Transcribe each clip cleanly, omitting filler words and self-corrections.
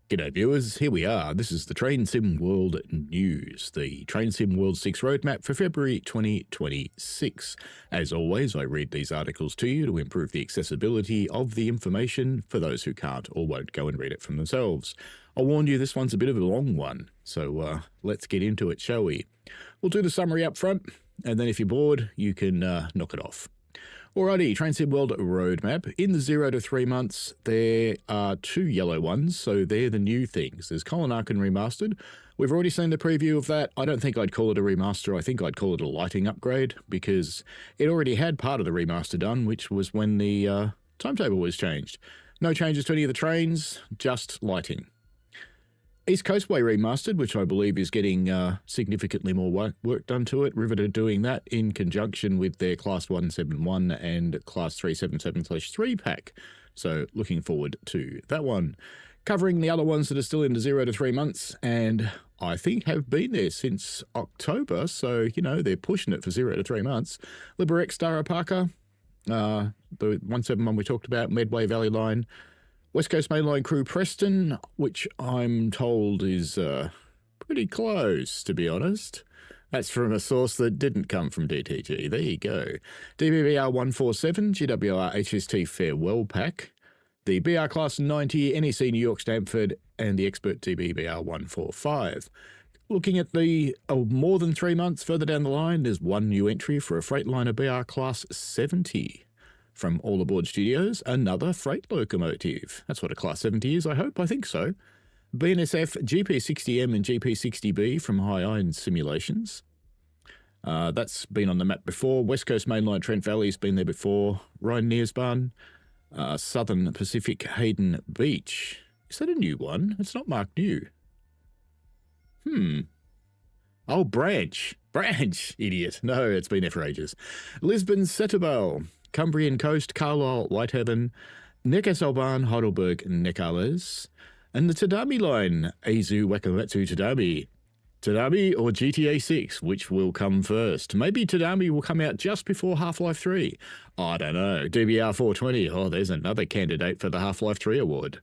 G'day viewers, here we are. This is the Train Sim World News, the Train Sim World 6 roadmap for February 2026. As always, I read these articles to you to improve the accessibility of the information for those who can't or won't go and read it for themselves. I warned you this one's a bit of a long one, so let's get into it, shall we? We'll do the summary up front, and then if you're bored, you can knock it off. Alrighty, Train Sim World roadmap. In the 0 to 3 months, there are 2 yellow ones, so they're the new things. There's Köln-Aachen Remastered. We've already seen the preview of that. I don't think I'd call it a remaster. I think I'd call it a lighting upgrade, because it already had part of the remaster done, which was when the timetable was changed. No changes to any of the trains, just lighting. East Coastway Remastered, which I believe is getting significantly more work done to it. Rivet are doing that in conjunction with their Class 171 and Class 377/3 pack. So looking forward to that one. Covering the other ones that are still in the 0 to 3 months, and I think have been there since October, so, you know, they're pushing it for 0 to 3 months. Liberex Dara Parker, the 171 we talked about, Medway Valley Line, West Coast Mainline Crewe Preston, which I'm told is pretty close, to be honest. That's from a source that didn't come from DTG. There you go. DB BR 147, GWR HST Farewell Pack, the BR Class 90, NEC New York Stamford, and the Expert DB BR 145. Looking at the more than 3 months further down the line, there's one new entry for a Freightliner BR Class 70. From All Aboard Studios, another freight locomotive. That's what a Class 70 is, I hope. I think so. BNSF GP60M and GP60B from High Iron Simulations. That's been on the map before. West Coast Mainline Trent Valley's been there before. Rhine Nearsbahn. Southern Pacific Hayden Beach. Is that a new one? It's not marked new. Oh, Branch, idiot. No, it's been there for ages. Lisbon Setúbal. Cumbrian Coast, Carlisle, Whitehaven, Neckarsulban, Heidelberg, Neckarles, and the Tadami line, Aizu Wakamatsu Tadami. Tadami or GTA 6, which will come first? Maybe Tadami will come out just before Half-Life 3. I don't know. DBR 420, oh, there's another candidate for the Half-Life 3 award.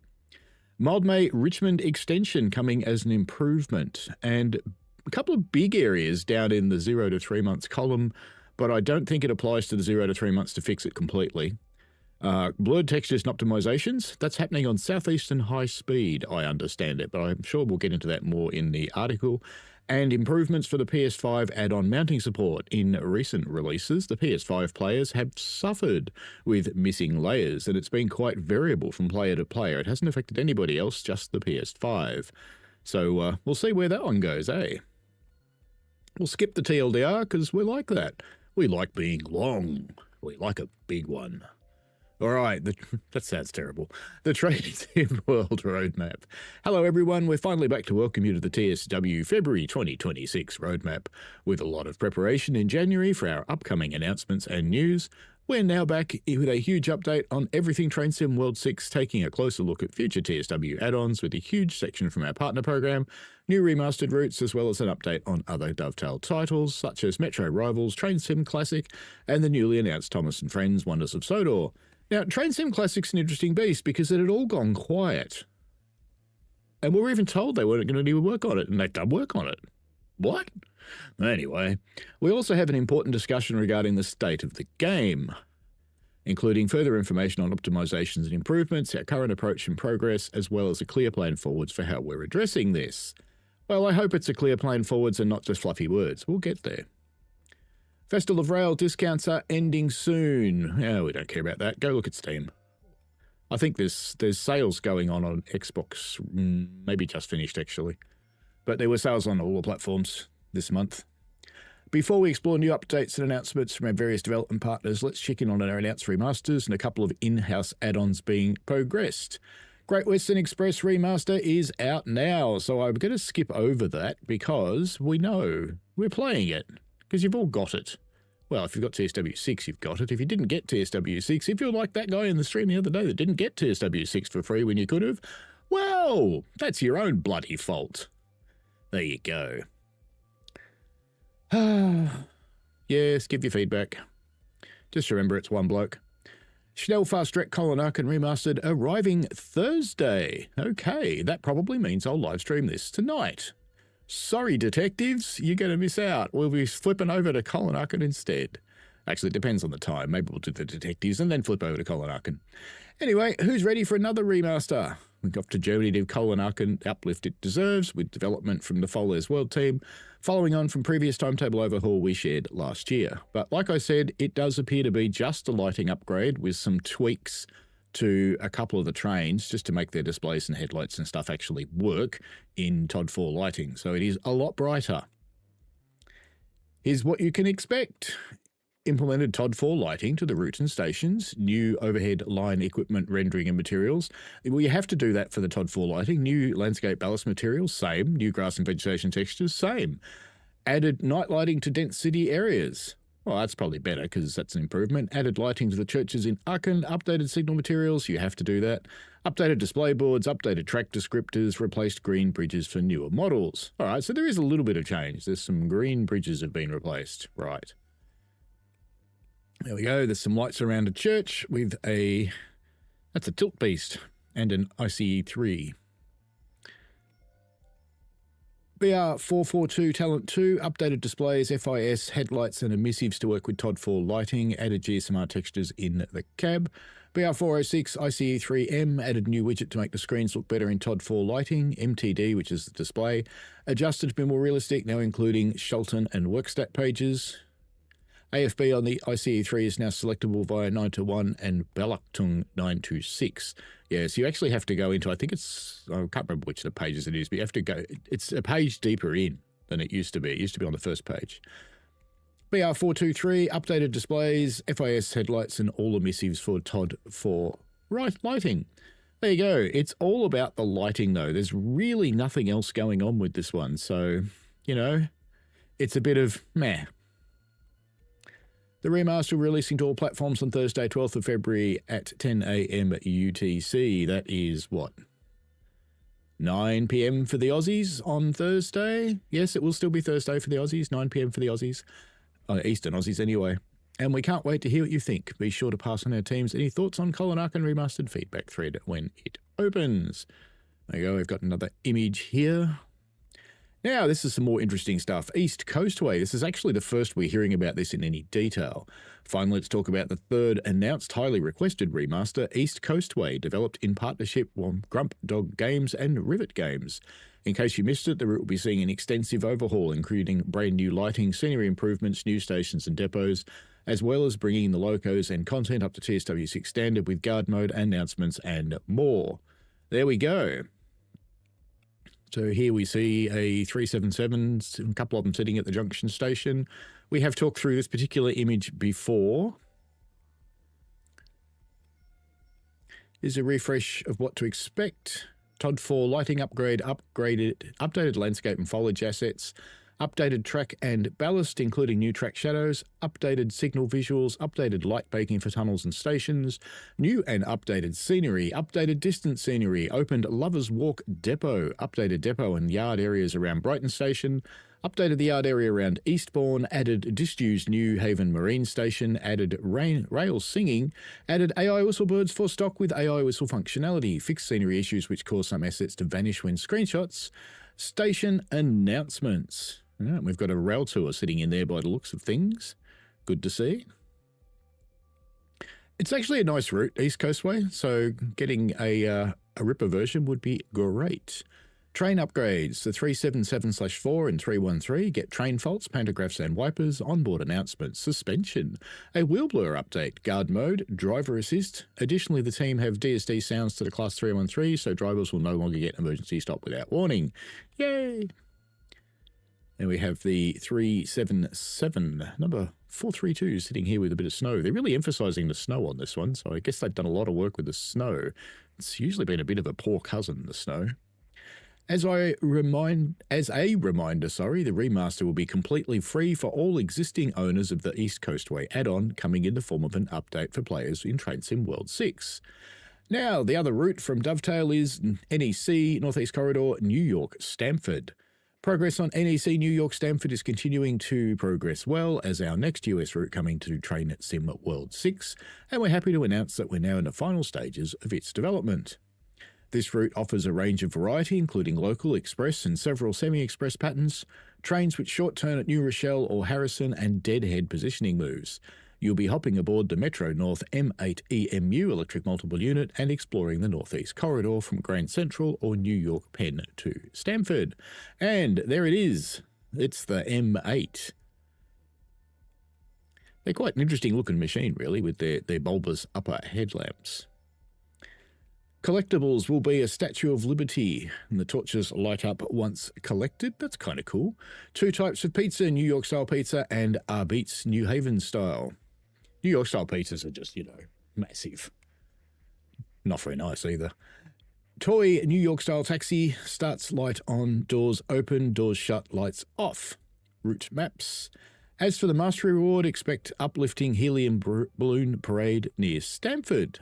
Mildmay Richmond Extension coming as an improvement, and a couple of big areas down in the 0 to 3 months column, but I don't think it applies to the 0 to 3 months to fix it completely. Blurred textures and optimizations, that's happening on Southeastern High Speed, I understand it, but I'm sure we'll get into that more in the article. And improvements for the PS5 add-on mounting support. In recent releases, the PS5 players have suffered with missing layers, and it's been quite variable from player to player. It hasn't affected anybody else, just the PS5. So we'll see where that one goes, eh? We'll skip the TLDR because we're like that. We like being long. We like a big one. All right, that sounds terrible. The Train Sim World Roadmap. Hello, everyone. We're finally back to welcome you to the TSW February 2026 Roadmap. With a lot of preparation in January for our upcoming announcements and news, we're now back with a huge update on everything Train Sim World 6, taking a closer look at future TSW add-ons with a huge section from our partner program, new remastered routes, as well as an update on other Dovetail titles, such as Metro Rivals, Train Sim Classic, and the newly announced Thomas & Friends Wonders of Sodor. Now, Train Sim Classic's an interesting beast because it had all gone quiet. And we were even told they weren't going to do work on it, and they've done work on it. What? Anyway, we also have an important discussion regarding the state of the game, including further information on optimizations and improvements, our current approach and progress, as well as a clear plan forwards for how we're addressing this. Well, I hope it's a clear plan forwards and not just fluffy words. We'll get there. Festival of Rail discounts are ending soon. Yeah, we don't care about that. Go look at Steam. I think there's sales going on Xbox, maybe just finished actually. But there were sales on all the platforms this month. Before we explore new updates and announcements from our various development partners, let's check in on our announced remasters and a couple of in-house add-ons being progressed. Great Western Express Remaster is out now, so I'm going to skip over that because we know we're playing it, because you've all got it. Well, if you've got TSW6, you've got it. If you didn't get TSW6, if you're like that guy in the stream the other day that didn't get TSW6 for free when you could have, well, that's your own bloody fault. There you go. Yes, give your feedback. Just remember it's one bloke. Schnell Fast Direct Köln-Aachen Remastered arriving Thursday. Okay, that probably means I'll live stream this tonight. Sorry, detectives, you're going to miss out. We'll be flipping over to Köln-Aachen instead. Actually, it depends on the time. Maybe we'll do the detectives and then flip over to Köln-Aachen. Anyway, who's ready for another remaster? We've got to Germany to Köln-Aachen, uplift it deserves, with development from the Foller's World team, following on from previous timetable overhaul we shared last year. But like I said, it does appear to be just a lighting upgrade with some tweaks to a couple of the trains just to make their displays and headlights and stuff actually work in TOD 4 lighting. So it is a lot brighter. Here's what you can expect. Implemented TOD 4 lighting to the routes and stations, new overhead line equipment rendering and materials. Well, you have to do that for the TOD 4 lighting. New landscape ballast materials, same. New grass and vegetation textures, same. Added night lighting to dense city areas. Well, that's probably better because that's an improvement. Added lighting to the churches in Aachen, updated signal materials, you have to do that. Updated display boards, updated track descriptors, replaced green bridges for newer models. All right, so there is a little bit of change. There's some green bridges have been replaced. Right. There we go. There's some lights around a church with that's a tilt beast and an ICE3. BR442 Talent 2, updated displays, FIS, headlights and emissives to work with TOD 4 lighting, added GSMR textures in the cab. BR406 ICE3M, added new widget to make the screens look better in TOD 4 lighting. MTD, which is the display, adjusted to be more realistic, now including Schalten and Workstat pages. AFB on the ICE3 is now selectable via 921 and Belachtung 926. Yeah, so you actually have to go into, I think it's, I can't remember which of the pages it is, but you have to go, it's a page deeper in than it used to be. It used to be on the first page. BR423, updated displays, FIS headlights and all emissives for TOD 4 lighting. There you go. It's all about the lighting though. There's really nothing else going on with this one. So, you know, it's a bit of meh. The remaster releasing to all platforms on Thursday, 12th of February at 10 a.m. UTC. That is what? 9 p.m. for the Aussies on Thursday? Yes, it will still be Thursday for the Aussies, 9 p.m. for the Aussies. Eastern Aussies anyway. And we can't wait to hear what you think. Be sure to pass on our teams any thoughts on Köln-Aachen Remastered feedback thread when it opens. There you go, we've got another image here. Now, this is some more interesting stuff. East Coastway. This is actually the first we're hearing about this in any detail. Finally, let's talk about the third announced highly requested remaster, East Coastway, developed in partnership with Grump Dog Games and Rivet Games. In case you missed it, the route will be seeing an extensive overhaul, including brand new lighting, scenery improvements, new stations and depots, as well as bringing the locos and content up to TSW6 standard with guard mode, announcements, and more. There we go. So here we see a 377, a couple of them sitting at the junction station. We have talked through this particular image before. Here's a refresh of what to expect. TOD 4 lighting upgrade, updated landscape and foliage assets, updated track and ballast, including new track shadows, updated signal visuals, updated light baking for tunnels and stations, new and updated scenery, updated distance scenery, opened Lovers Walk Depot, updated depot and yard areas around Brighton Station, updated the yard area around Eastbourne, added disused New Haven Marine Station, added rail singing, added AI whistle birds for stock with AI whistle functionality, fixed scenery issues which cause some assets to vanish when screenshots, station announcements. Yeah, we've got a rail tour sitting in there by the looks of things. Good to see. It's actually a nice route, East Coastway, so getting a ripper version would be great. Train upgrades, the 377/4 and 313 get train faults, pantographs and wipers, onboard announcements, suspension, a wheel blur update, guard mode, driver assist. Additionally, the team have DSD sounds to the class 313, so drivers will no longer get emergency stop without warning. Yay! And we have the 377, number 432, sitting here with a bit of snow. They're really emphasising the snow on this one, so I guess they've done a lot of work with the snow. It's usually been a bit of a poor cousin, the snow. As a reminder, the remaster will be completely free for all existing owners of the East Coastway add-on, coming in the form of an update for players in Train Sim World 6. Now, the other route from Dovetail is NEC Northeast Corridor, New York Stamford. Progress on NEC New York Stamford is continuing to progress well as our next US route coming to Train Sim World 6, and we're happy to announce that we're now in the final stages of its development. This route offers a range of variety, including local, express, and several semi-express patterns, trains with short turn at New Rochelle or Harrison, and deadhead positioning moves. You'll be hopping aboard the Metro North M8 EMU electric multiple unit and exploring the Northeast Corridor from Grand Central or New York Penn to Stamford. And there it is. It's the M8. They're quite an interesting looking machine, really, with their bulbous upper headlamps. Collectibles will be a Statue of Liberty, and the torches light up once collected. That's kind of cool. 2 types of pizza, New York style pizza and Beats New Haven style. New York style pizzas are just, massive. Not very nice either. Toy New York style taxi starts light on, doors open, doors shut, lights off. Route maps. As for the mastery reward, expect uplifting helium balloon parade near Stamford.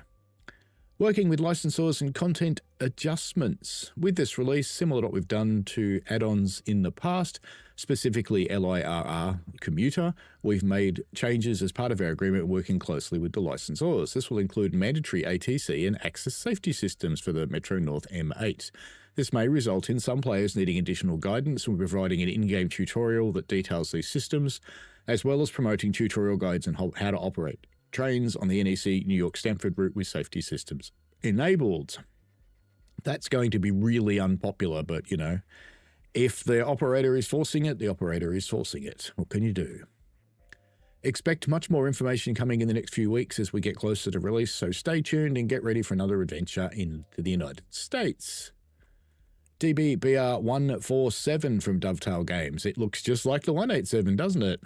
Working with licensors and content adjustments. With this release, similar to what we've done to add-ons in the past, specifically LIRR Commuter, we've made changes as part of our agreement working closely with the licensors. This will include mandatory ATC and access safety systems for the Metro North M8. This may result in some players needing additional guidance, and we're providing an in-game tutorial that details these systems, as well as promoting tutorial guides on how to operate trains on the NEC New York Stamford route with safety systems enabled. That's going to be really unpopular, but, if the operator is forcing it, the operator is forcing it. What can you do? Expect much more information coming in the next few weeks as we get closer to release, so stay tuned and get ready for another adventure into the United States. DB BR 147 from Dovetail Games. It looks just like the 187, doesn't it?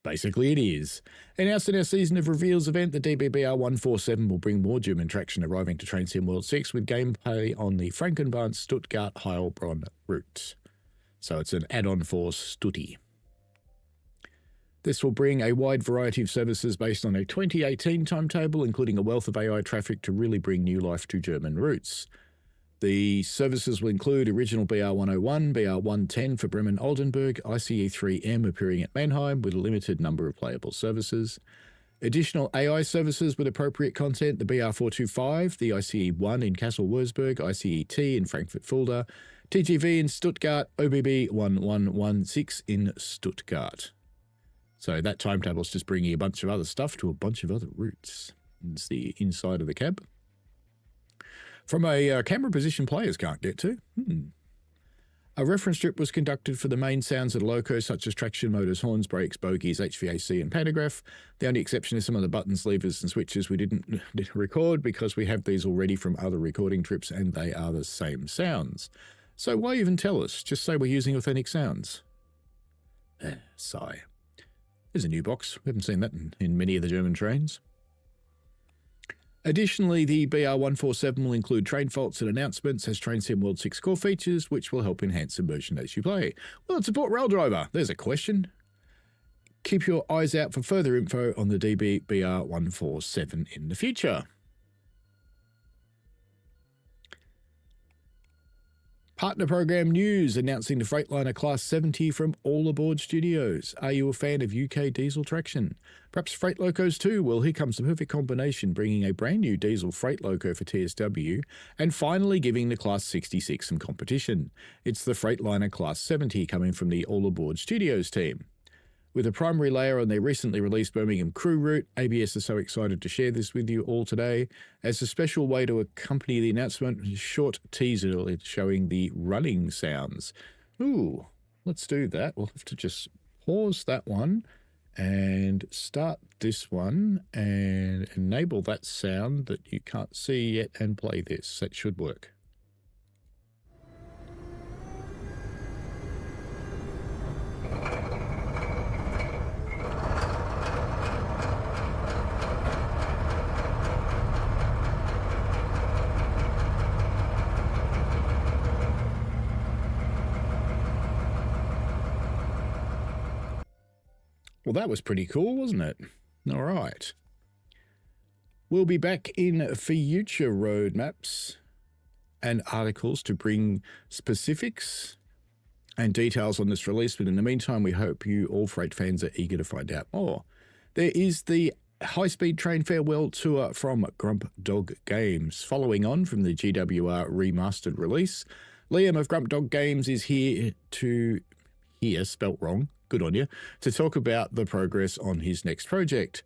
Basically, it is. Announced in our Season of Reveals event, the DBBR 147 will bring more German traction arriving to Train Sim World 6 with gameplay on the Frankenbahn Stuttgart Heilbronn route. So it's an add-on for Stutty. This will bring a wide variety of services based on a 2018 timetable, including a wealth of AI traffic to really bring new life to German routes. The services will include original BR 101, BR 110 for Bremen Oldenburg, ICE 3M appearing at Mannheim with a limited number of playable services. Additional AI services with appropriate content, the BR 425, the ICE 1 in Kassel Wurzburg, ICE T in Frankfurt Fulda, TGV in Stuttgart, OBB 1116 in Stuttgart. So that timetable is just bringing a bunch of other stuff to a bunch of other routes. It's the inside of the cab. From a camera position players can't get to. A reference strip was conducted for the main sounds of the Locos, such as traction motors, horns, brakes, bogies, HVAC, and pantograph. The only exception is some of the buttons, levers, and switches we didn't record because we have these already from other recording trips and they are the same sounds. So why even tell us? Just say we're using authentic sounds. Sigh. There's a new box. We haven't seen that in many of the German trains. Additionally, the BR 147 will include train faults and announcements as Train Sim World 6 core features, which will help enhance immersion as you play. Will it support Rail Driver? There's a question. Keep your eyes out for further info on the DB BR 147 in the future. Partner Program News announcing the Freightliner Class 70 from All Aboard Studios. Are you a fan of UK diesel traction? Perhaps Freight Locos too? Well, here comes the perfect combination, bringing a brand new diesel freight loco for TSW and finally giving the Class 66 some competition. It's the Freightliner Class 70 coming from the All Aboard Studios team. With a primary layer on their recently released Birmingham Crewe route, ABS is so excited to share this with you all today. As a special way to accompany the announcement, a short teaser showing the running sounds. Ooh, let's do that. We'll have to just pause that one and start this one and enable that sound that you can't see yet and play this. That should work. Well, that was pretty cool, wasn't it? All right. We'll be back in future roadmaps and articles to bring specifics and details on this release, but in the meantime, we hope you all freight fans are eager to find out more. There is the high-speed train farewell tour from Grump Dog Games. Following on from the GWR remastered release, Liam of Grump Dog Games is here, spelt wrong, good on you, to talk about the progress on his next project.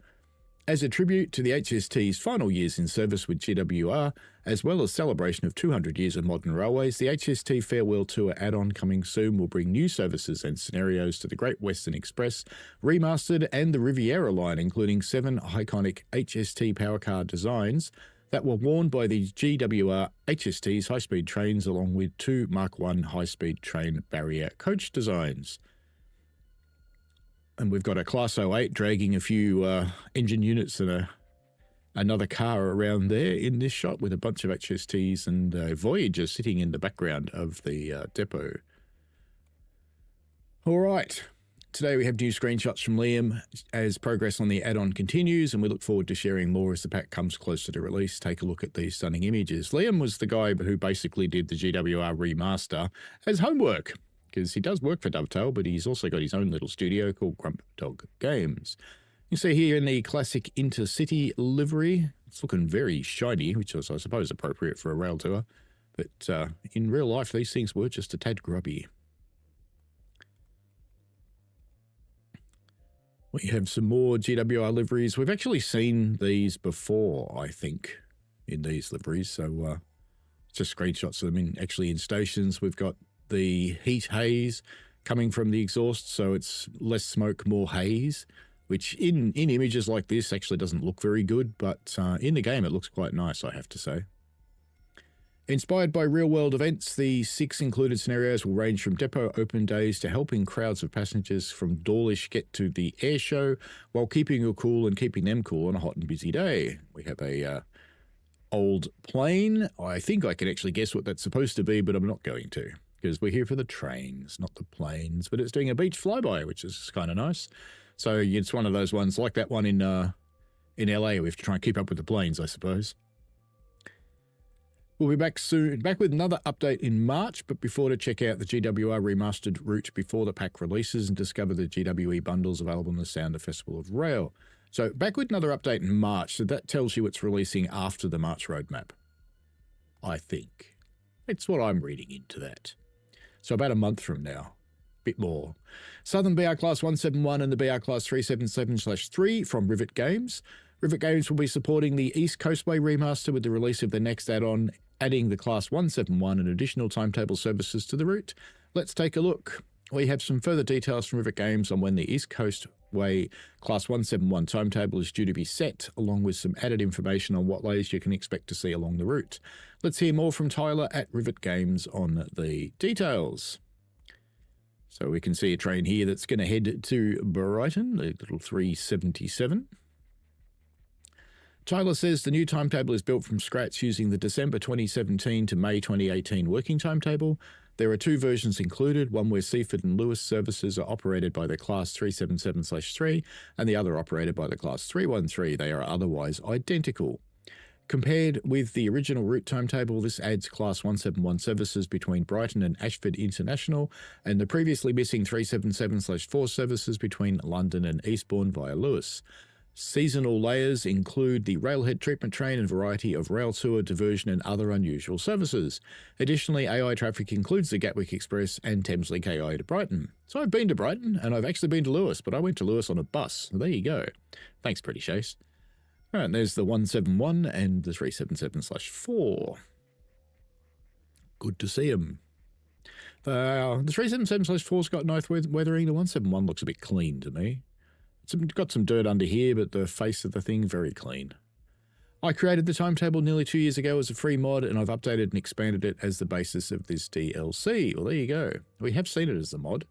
As a tribute to the HST's final years in service with GWR, as well as celebration of 200 years of modern railways, the HST Farewell Tour add-on coming soon will bring new services and scenarios to the Great Western Express, Remastered, and the Riviera line, including 7 iconic HST power car designs that were worn by the GWR HST's high-speed trains, along with 2 Mark I high-speed train barrier coach designs. And we've got a Class 08 dragging a few engine units and another car around there in this shot, with a bunch of HSTs and Voyager sitting in the background of the depot. All right. Today we have new screenshots from Liam as progress on the add-on continues, and we look forward to sharing more as the pack comes closer to release. Take a look at these stunning images. Liam was the guy who basically did the GWR remaster as homework, because he does work for Dovetail, but he's also got his own little studio called Grump Dog Games. You see here in the classic Intercity livery, it's looking very shiny, which is, I suppose, appropriate for a rail tour. But in real life, these things were just a tad grubby. We have some more GWR liveries. We've actually seen these before, I think, in these liveries. So just screenshots of them actually in stations. We've got the heat haze coming from the exhaust, so it's less smoke, more haze, which in images like this actually doesn't look very good, but in the game it looks quite nice, I have to say. Inspired by real-world events, the 6 included scenarios will range from depot open days to helping crowds of passengers from Dawlish get to the air show while keeping you cool and keeping them cool on a hot and busy day. We have a old plane. I think I can actually guess what that's supposed to be, but I'm not going to, because we're here for the trains, not the planes. But it's doing a beach flyby, which is kind of nice. So it's one of those ones like that one in LA. We have to try and keep up with the planes, I suppose. We'll be back soon, back with another update in March, but before to check out the GWR remastered route before the pack releases and discover the GWE bundles available in the Sounder Festival of Rail. So back with another update in March, so that tells you it's releasing after the March roadmap. I think. It's what I'm reading into that. So about a month from now. Bit more. Southern BR Class 171 and the BR Class 377/3 from Rivet Games. Rivet Games will be supporting the East Coastway remaster with the release of the next add-on, adding the Class 171 and additional timetable services to the route. Let's take a look. We have some further details from Rivet Games on when the East Coastway Class 171 timetable is due to be set, along with some added information on what lays you can expect to see along the route. Let's hear more from Tyler at Rivet Games on the details. So we can see a train here that's going to head to Brighton, the little 377. Tyler says the new timetable is built from scratch using the December 2017 to May 2018 working timetable. There are 2 versions included, one where Seaford and Lewis services are operated by the Class 377/3 and the other operated by the Class 313. They are otherwise identical. Compared with the original route timetable, this adds Class 171 services between Brighton and Ashford International and the previously missing 377/4 services between London and Eastbourne via Lewis. Seasonal layers include the Railhead treatment train and variety of rail tour, diversion and other unusual services. Additionally, AI traffic includes the Gatwick Express and Thameslink AI to Brighton. So I've been to Brighton and I've actually been to Lewis, but I went to Lewis on a bus. There you go. Thanks, Pretty Chase. All right, there's the 171 and the 377/4. Good to see them. The 377/4's got nice weathering. The 171 looks a bit clean to me. It's got some dirt under here, but the face of the thing, very clean. I created the timetable nearly 2 years ago as a free mod, and I've updated and expanded it as the basis of this DLC. Well, there you go. We have seen it as the mod.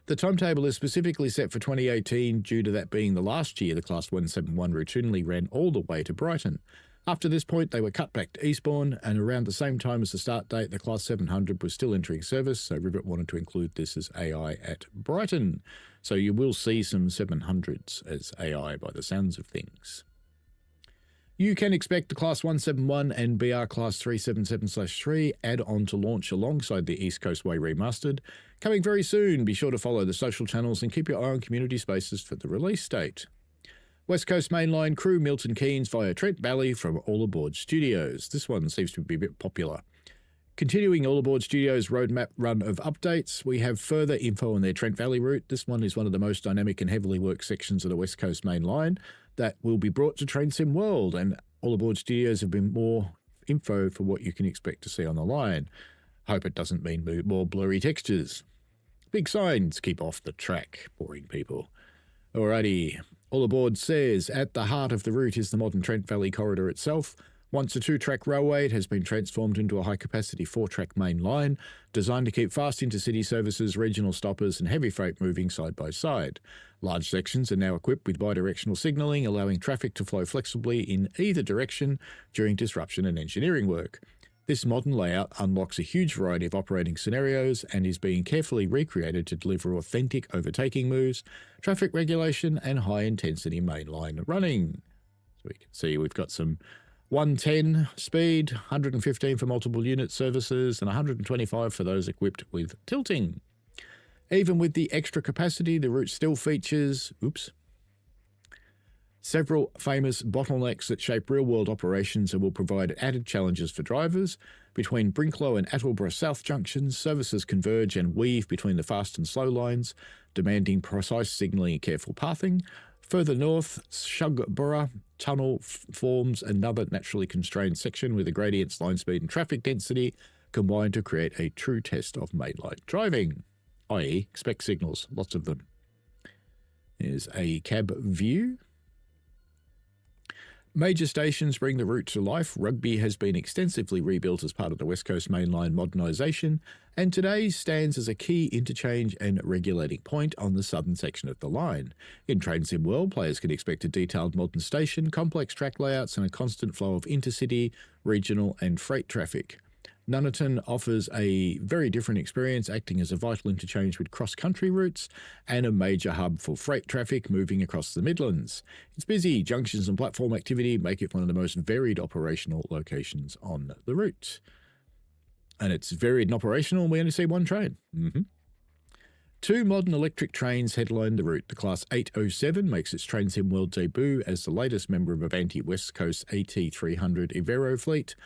The timetable is specifically set for 2018 due to that being the last year the Class 171 routinely ran all the way to Brighton. After this point, they were cut back to Eastbourne, and around the same time as the start date, the Class 700 was still entering service, so Rivet wanted to include this as AI at Brighton. So you will see some 700s as AI by the sounds of things. You can expect the Class 171 and BR Class 377/3 add-on to launch alongside the East Coastway Remastered. Coming very soon. Be sure to follow the social channels and keep your eye on community spaces for the release date. West Coast Mainline Crewe Milton Keynes via Trent Valley from All Aboard Studios. This one seems to be a bit popular. Continuing All Aboard Studios' roadmap run of updates, we have further info on their Trent Valley route. This one is one of the most dynamic and heavily worked sections of the West Coast Main Line that will be brought to Train Sim World, and All Aboard Studios have been more info for what you can expect to see on the line. Hope it doesn't mean more blurry textures. Big signs, keep off the track, boring people. Alrighty, All Aboard says, at the heart of the route is the modern Trent Valley corridor itself. Once a 2-track railway, it has been transformed into a high-capacity 4-track main line, designed to keep fast intercity services, regional stoppers and heavy freight moving side by side. Large sections are now equipped with bidirectional signalling, allowing traffic to flow flexibly in either direction during disruption and engineering work. This modern layout unlocks a huge variety of operating scenarios and is being carefully recreated to deliver authentic overtaking moves, traffic regulation and high-intensity mainline running. So we can see we've got some 110 speed, 115 for multiple unit services, and 125 for those equipped with tilting. Even with the extra capacity, the route still features several famous bottlenecks that shape real-world operations and will provide added challenges for drivers. Between Brinklow and Attleborough South junctions, services converge and weave between the fast and slow lines, demanding precise signalling and careful pathing. Further north, Shugborough Tunnel forms another naturally constrained section with the gradients, line speed and traffic density combined to create a true test of mainline driving, i.e. expect signals, lots of them. Here's a cab view. Major stations bring the route to life. Rugby has been extensively rebuilt as part of the West Coast Mainline modernisation, and today stands as a key interchange and regulating point on the southern section of the line. In Train Sim World, players can expect a detailed modern station, complex track layouts, and a constant flow of intercity, regional, and freight traffic. Nuneaton offers a very different experience, acting as a vital interchange with cross-country routes and a major hub for freight traffic moving across the Midlands. It's busy. Junctions and platform activity make it one of the most varied operational locations on the route. And it's varied and operational, and we only see one train. 2 modern electric trains headline the route. The Class 807 makes its Train Sim World debut as the latest member of Avanti West Coast AT300 Evero fleet,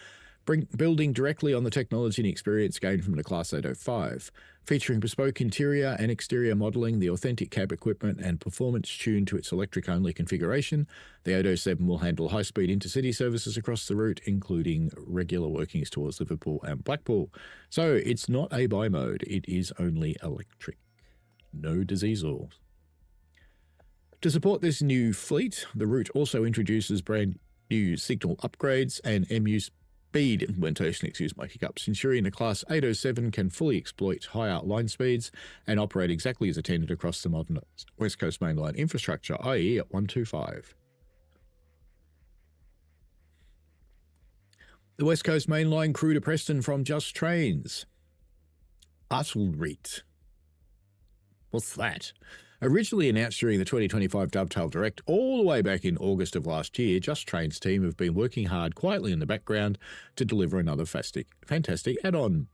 building directly on the technology and experience gained from the Class 805. Featuring bespoke interior and exterior modelling, the authentic cab equipment and performance tuned to its electric-only configuration, the 807 will handle high-speed intercity services across the route, including regular workings towards Liverpool and Blackpool. So it's not a bi-mode, it is only electric. No diesel. To support this new fleet, the route also introduces brand new signal upgrades and MU speed implementation, excuse my hiccups, ensuring the Class 807 can fully exploit higher line speeds and operate exactly as intended across the modern West Coast Mainline infrastructure, i.e. at 125. The West Coast Mainline Crewe to Preston from Just Trains. Uttelreet. What's that? Originally announced during the 2025 Dovetail Direct all the way back in August of last year, Just Trains team have been working hard quietly in the background to deliver another fantastic add-on.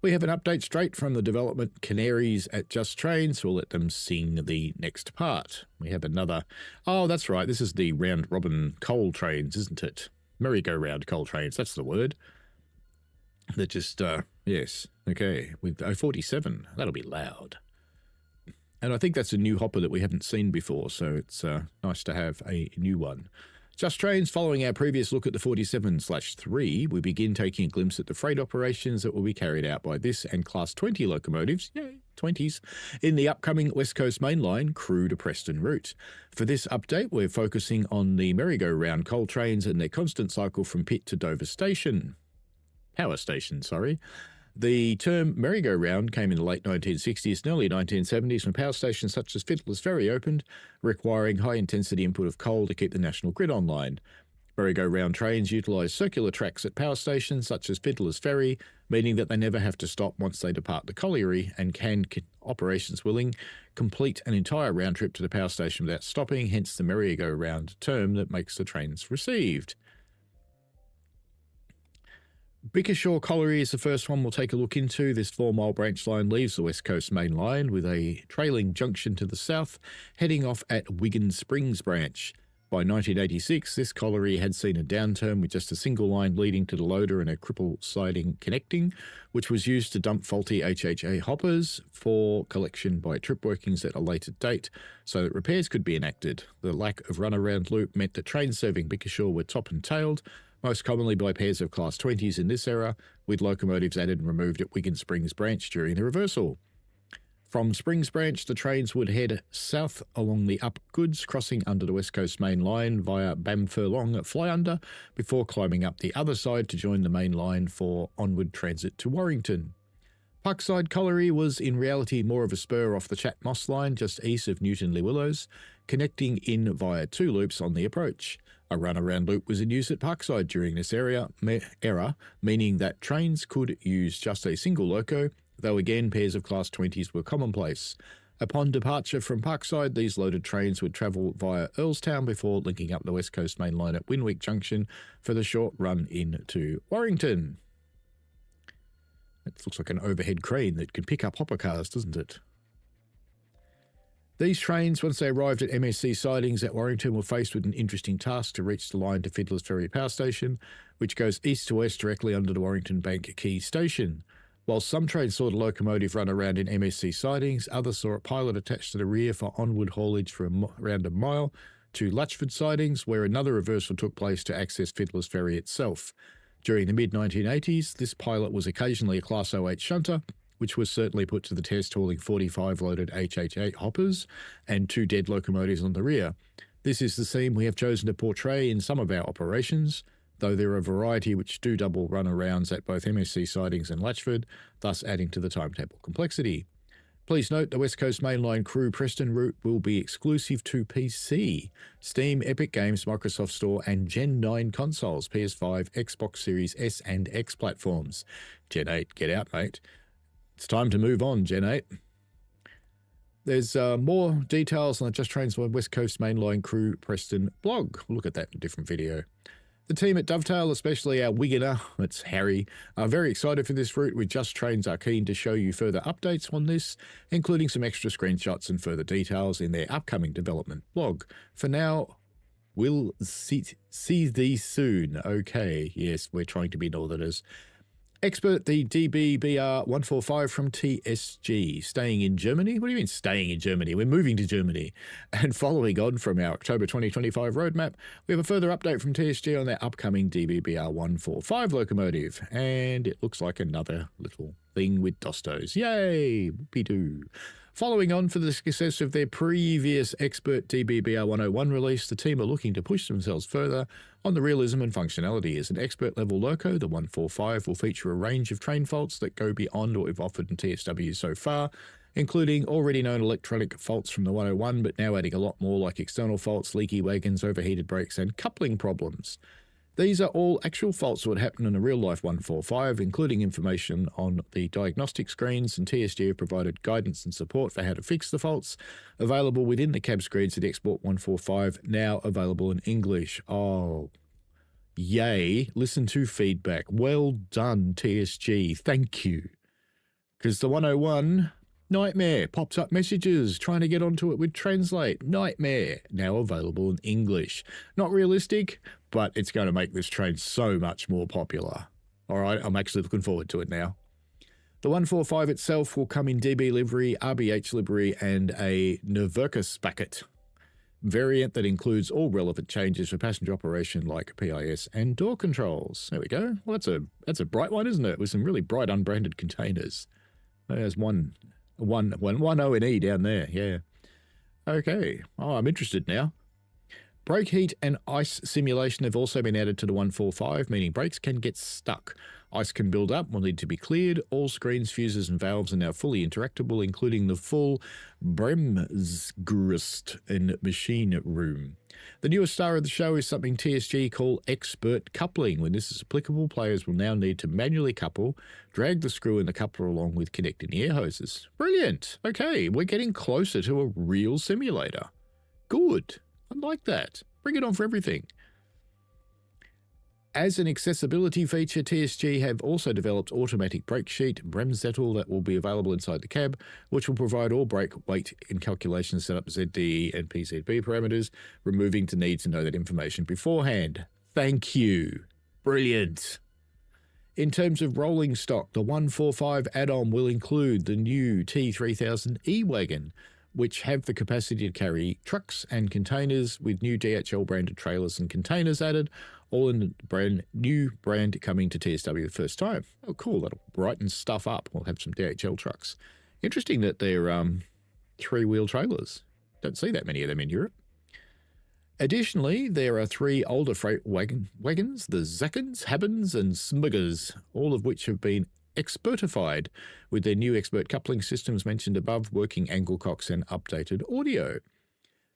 We have an update straight from the development canaries at Just Trains, so we'll let them sing the next part. We have another... Oh, that's right, this is the round-robin coal trains, isn't it? Merry-go-round coal trains, that's the word. They're just, yes, okay, with 047, that'll be loud. And I think that's a new hopper that we haven't seen before, so it's nice to have a new one. Just Trains, following our previous look at the 47/3, we begin taking a glimpse at the freight operations that will be carried out by this and Class 20 locomotives, yay, 20s, in the upcoming West Coast Mainline Crewe to Preston route. For this update, we're focusing on the merry-go-round coal trains and their constant cycle from pit to Dover Station. Power Station, sorry. The term merry-go-round came in the late 1960s and early 1970s when power stations such as Fiddler's Ferry opened, requiring high-intensity input of coal to keep the national grid online. Merry-go-round trains utilise circular tracks at power stations such as Fiddler's Ferry, meaning that they never have to stop once they depart the colliery and can, operations willing, complete an entire round trip to the power station without stopping, hence the merry-go-round term that makes the trains received. Bickershaw Colliery is the first one we'll take a look into. This 4-mile branch line leaves the West Coast Main Line with a trailing junction to the south, heading off at Wigan Springs Branch. By 1986, this colliery had seen a downturn with just a single line leading to the loader and a cripple siding connecting, which was used to dump faulty HHA hoppers for collection by trip workings at a later date so that repairs could be enacted. The lack of runaround loop meant that trains serving Bickershaw were top and tailed, most commonly by pairs of Class 20s in this era, with locomotives added and removed at Wigan Springs Branch during the reversal. From Springs Branch, the trains would head south along the up goods, crossing under the West Coast Main Line via Bamfurlong Fly-Under, before climbing up the other side to join the main line for onward transit to Warrington. Parkside Colliery was in reality more of a spur off the Chat Moss line just east of Newton-le Willows, connecting in via 2 loops on the approach. A runaround loop was in use at Parkside during this era, meaning that trains could use just a single loco, though again pairs of Class 20s were commonplace. Upon departure from Parkside, these loaded trains would travel via Earlstown before linking up the West Coast Main Line at Winwick Junction for the short run into Warrington. It looks like an overhead crane that can pick up hopper cars, doesn't it? These trains, once they arrived at MSC sidings at Warrington, were faced with an interesting task to reach the line to Fiddler's Ferry Power Station, which goes east to west directly under the Warrington Bank Quay Station. While some trains saw the locomotive run around in MSC sidings, others saw a pilot attached to the rear for onward haulage for around a mile to Latchford sidings, where another reversal took place to access Fiddler's Ferry itself. During the mid-1980s, this pilot was occasionally a Class 08 shunter, which was certainly put to the test hauling 45 loaded HH8 hoppers and 2 dead locomotives on the rear. This is the scene we have chosen to portray in some of our operations, though there are a variety which do double runarounds at both MSC sidings and Latchford, thus adding to the timetable complexity. Please note the West Coast Mainline Crewe Preston route will be exclusive to PC, Steam, Epic Games, Microsoft Store and Gen 9 consoles, PS5, Xbox Series S and X platforms. Gen 8, get out, mate. It's time to move on, Gen 8. There's more details on the Just Trains West Coast Mainline Crewe Preston blog. We'll look at that in a different video. The team at Dovetail, especially our Wiganer, that's Harry, are very excited for this route, with Just Trains are keen to show you further updates on this, including some extra screenshots and further details in their upcoming development blog. For now, we'll see thee soon. Okay, yes, we're trying to be northerners. Expert, the DB BR 145 from TSG, staying in Germany? What do you mean staying in Germany? We're moving to Germany. And following on from our October 2025 roadmap, we have a further update from TSG on their upcoming DB BR 145 locomotive. And it looks like another little thing with Dostos. Yay! Whoopie-doo. Following on for the success of their previous Expert DB BR 101 release, the team are looking to push themselves further on the realism and functionality. As an Expert level loco, the 145 will feature a range of train faults that go beyond what we've offered in TSW so far, including already known electronic faults from the 101, but now adding a lot more like external faults, leaky wagons, overheated brakes, and coupling problems. These are all actual faults that would happen in a real-life 145, including information on the diagnostic screens, and TSG have provided guidance and support for how to fix the faults, available within the cab screens at Export 145, now available in English. Oh, yay. Listen to feedback. Well done, TSG. Thank you. Because the 101... nightmare. Pops up messages. Trying to get onto it with Translate. Nightmare. Now available in English. Not realistic, but it's going to make this train so much more popular. All right, I'm actually looking forward to it now. The 145 itself will come in DB livery, RBH livery, and a Novercus bucket variant that includes all relevant changes for passenger operation like PIS and door controls. There we go. Well, that's a bright one, isn't it? With some really bright unbranded containers. There's one O&E down there, yeah. Okay, oh, I'm interested now. Brake heat and ice simulation have also been added to the 145, meaning brakes can get stuck. Ice can build up, will need to be cleared. All screens, fuses and valves are now fully interactable, including the full Bremsgerüst and machine room. The newest star of the show is something TSG call expert coupling. When this is applicable, players will now need to manually couple, drag the screw and the coupler along with connecting the air hoses. Brilliant. Okay, we're getting closer to a real simulator. Good. I like that. Bring it on for everything. As an accessibility feature, TSG have also developed automatic brake sheet Bremszettel that will be available inside the cab, which will provide all brake weight and calculation setup ZDE and PZB parameters, removing the need to know that information beforehand. Thank you. Brilliant. In terms of rolling stock, the 145 add-on will include the new T3000 E-Wagon, which have the capacity to carry trucks and containers with new DHL branded trailers and containers added, all in the brand new brand coming to TSW the first time. Oh, cool. That'll brighten stuff up. We'll have some DHL trucks. Interesting that they're three-wheel trailers. Don't see that many of them in Europe. Additionally, there are 3 older freight wagons, the Zackens, Habens, and Smuggers, all of which have been expertified with their new expert coupling systems mentioned above, working angle cocks and updated audio.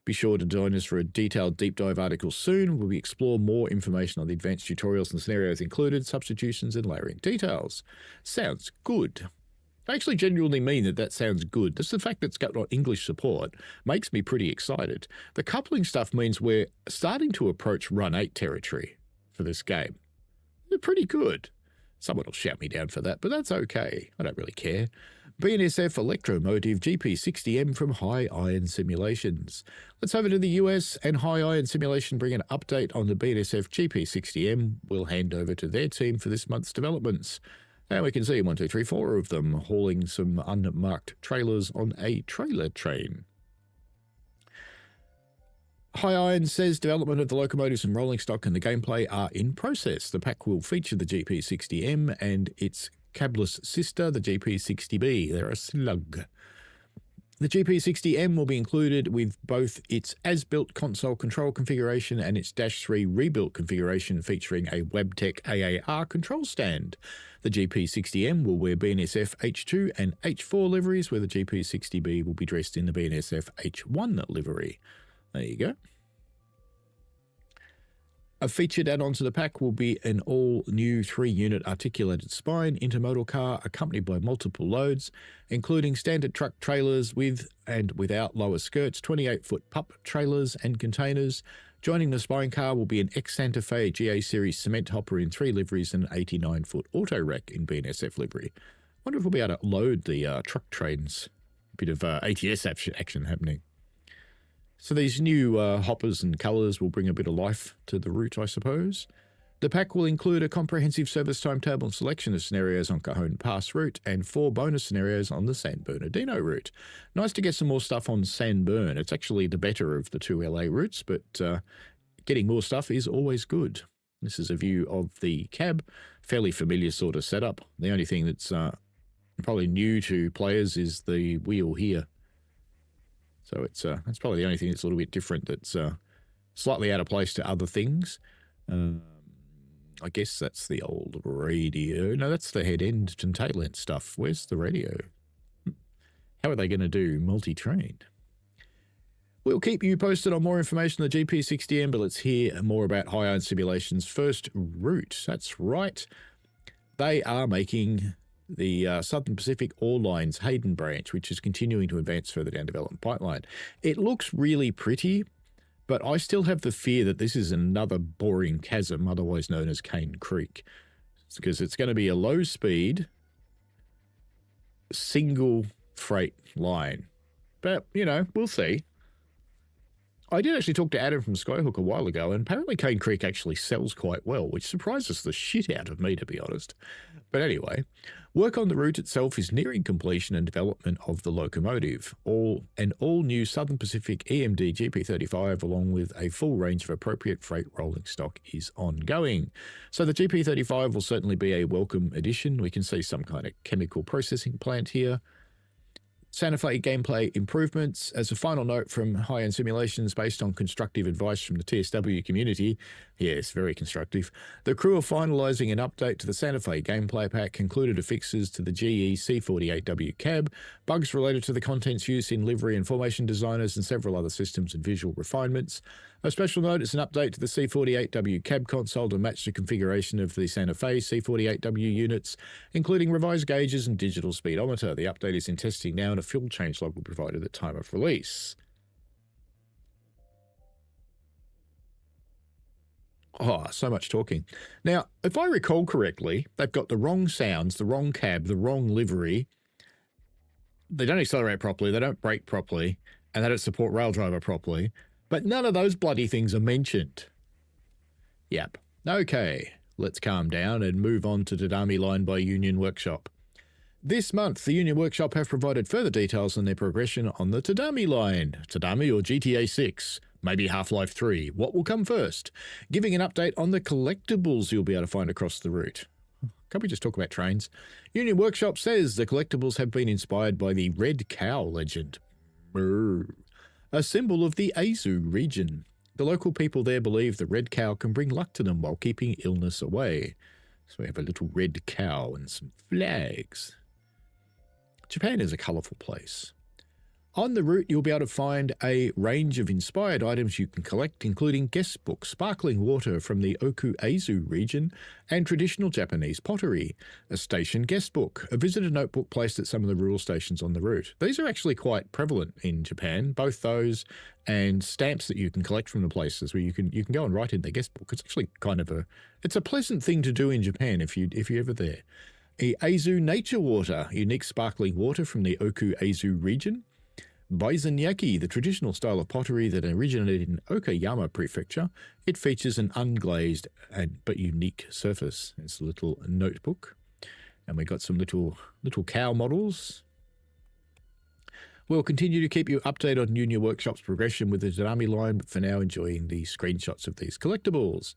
Be sure to join us for a detailed deep dive article soon, where we explore more information on the advanced tutorials and scenarios included, substitutions and layering details. Sounds good. I actually genuinely mean that sounds good. Just the fact that it's got English support makes me pretty excited. The coupling stuff means we're starting to approach Run 8 territory for this game. They're pretty good. Someone will shout me down for that, but that's okay. I don't really care. BNSF Electromotive GP60M from High Iron Simulations. Let's over to the US, and High Iron Simulation bring an update on the BNSF GP60M. We'll hand over to their team for this month's developments. And we can see 1, 2, 3, 4 of them hauling some unmarked trailers on a trailer train. High Iron says development of the locomotives and rolling stock and the gameplay are in process. The pack will feature the GP60M and its cabless sister, the GP60B. They're a slug. The GP60M will be included with both its as-built console control configuration and its -3 rebuilt configuration featuring a Wabtec AAR control stand. The GP60M will wear BNSF H2 and H4 liveries, where the GP60B will be dressed in the BNSF H1 livery. There you go. A featured add-on to the pack will be an all-new 3-unit articulated spine intermodal car accompanied by multiple loads, including standard truck trailers with and without lower skirts, 28-foot pup trailers and containers. Joining the spine car will be an ex-Santa Fe GA Series cement hopper in 3 liveries and an 89-foot auto rack in BNSF livery. Wonder if we'll be able to load the truck trains. A bit of ATS action happening. So these new hoppers and colours will bring a bit of life to the route, I suppose. The pack will include a comprehensive service timetable and selection of scenarios on Cajon Pass route and 4 bonus scenarios on the San Bernardino route. Nice to get some more stuff on San Bern. It's actually the better of the 2 LA routes, but getting more stuff is always good. This is a view of the cab. Fairly familiar sort of setup. The only thing that's probably new to players is the wheel here. So it's that's probably the only thing that's a little bit different, that's slightly out of place to other things. I guess that's the old radio. No, that's the head end and tail end stuff. Where's the radio? How are they going to do multi-train? We'll keep you posted on more information on the GP60M, but let's hear more about High Iron Simulation's first route. That's right. They are making the Southern Pacific Ore Line's Hayden branch, which is continuing to advance further down development pipeline. It looks really pretty, but I still have the fear that this is another boring chasm, otherwise known as Cane Creek, because it's going to be a low-speed, single freight line. But, you know, we'll see. I did actually talk to Adam from Skyhook a while ago, and apparently Cane Creek actually sells quite well, which surprises the shit out of me, to be honest. But anyway, work on the route itself is nearing completion and development of the locomotive. An all-new Southern Pacific EMD GP35, along with a full range of appropriate freight rolling stock, is ongoing. So the GP35 will certainly be a welcome addition. We can see some kind of chemical processing plant here. Santa Fe gameplay improvements. As a final note from High End Simulations, based on constructive advice from the TSW community, yes, very constructive, the crew are finalising an update to the Santa Fe gameplay pack, included affixes to the GE C48W cab, bugs related to the contents used in livery and formation designers, and several other systems and visual refinements. A special note is an update to the C48W cab console to match the configuration of the Santa Fe C48W units, including revised gauges and digital speedometer. The update is in testing now, and a fuel change log will be provided at the time of release. Oh, so much talking. Now, if I recall correctly, they've got the wrong sounds, the wrong cab, the wrong livery. They don't accelerate properly, they don't brake properly, and they don't support rail driver properly. But none of those bloody things are mentioned. Yep. Okay, let's calm down and move on to Tadami Line by Union Workshop. This month, the Union Workshop have provided further details on their progression on the Tadami Line. Tadami or GTA 6, maybe Half-Life 3, what will come first? Giving an update on the collectibles you'll be able to find across the route. Can't we just talk about trains? Union Workshop says the collectibles have been inspired by the Red Cow legend, a symbol of the Azu region. The local people there believe the red cow can bring luck to them while keeping illness away. So we have a little red cow and some flags. Japan is a colourful place. On the route, you'll be able to find a range of inspired items you can collect, including guest books, sparkling water from the Oku-Aizu region, and traditional Japanese pottery, a station guest book, a visitor notebook placed at some of the rural stations on the route. These are actually quite prevalent in Japan, both those and stamps that you can collect from the places where you can go and write in their guest book. It's actually kind of it's a pleasant thing to do in Japan if you're ever there. The Aizu Nature Water, unique sparkling water from the Oku-Aizu region. Baizanyaki, the traditional style of pottery that originated in Okayama Prefecture. It features an unglazed but unique surface. It's a little notebook. And we've got some little cow models. We'll continue to keep you updated on Union Workshop's progression with the Tadami Line, but for now enjoying the screenshots of these collectibles.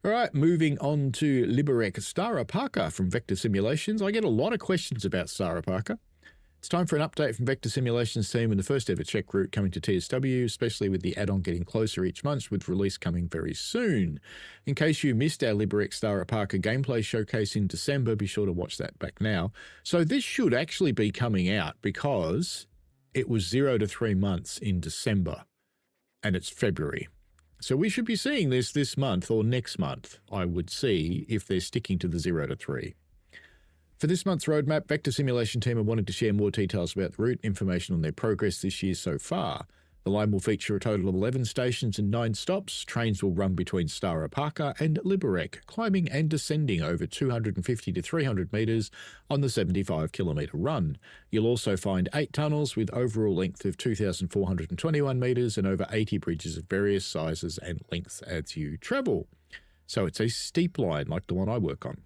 All right, moving on to Liberec Stara Parker from Vector Simulations. I get a lot of questions about Stara Parker. It's time for an update from Vector Simulations team and the first ever Czech route coming to TSW, especially with the add-on getting closer each month, with release coming very soon. In case you missed our Liberec Stara Parker gameplay showcase in December, be sure to watch that back now. So this should actually be coming out because it was 0 to 3 months in December and it's February. So we should be seeing this month or next month, I would see, if they're sticking to the 0 to 3. For this month's roadmap, Vector Simulation team are wanting to share more details about the route, information on their progress this year so far. The line will feature a total of 11 stations and 9 stops. Trains will run between Stara Parker and Liberec, climbing and descending over 250 to 300 metres on the 75-kilometre run. You'll also find 8 tunnels with overall length of 2,421 metres and over 80 bridges of various sizes and lengths as you travel. So it's a steep line like the one I work on.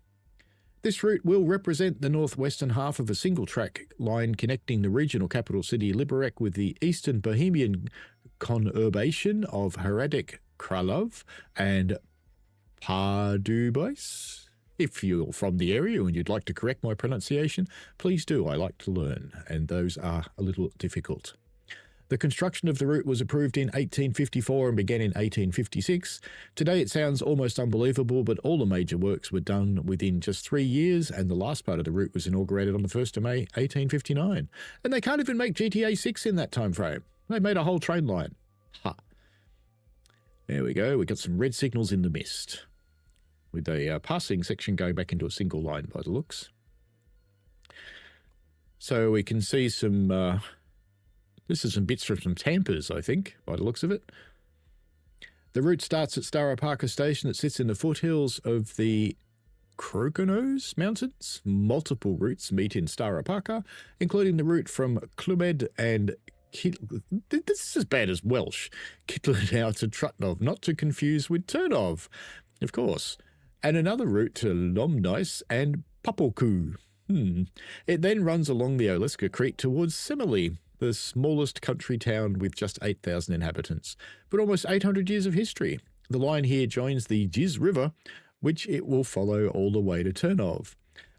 This route will represent the northwestern half of a single-track line connecting the regional capital city Liberec with the eastern Bohemian conurbation of Hradec Kralov and Pardubice. If you're from the area and you'd like to correct my pronunciation, please do. I like to learn, and those are a little difficult. The construction of the route was approved in 1854 and began in 1856. Today it sounds almost unbelievable, but all the major works were done within just 3 years, and the last part of the route was inaugurated on the 1st of May, 1859. And they can't even make GTA 6 in that time frame. They made a whole train line. Ha. There we go. We got some red signals in the mist, with a passing section going back into a single line by the looks. So we can see some... This is some bits from some Tampers, I think, by the looks of it. The route starts at Stara Parker Station that sits in the foothills of the Krokonos Mountains. Multiple routes meet in Stara Parker, including the route from Clumed and this is as bad as Welsh. Kitlenau to Trutnov, not to confuse with Turnov, of course. And another route to Lomnice and Papoku. It then runs along the Oleska Creek towards Semily, the smallest country town with just 8,000 inhabitants, but almost 800 years of history. The line here joins the Jiz River, which it will follow all the way to Turnov.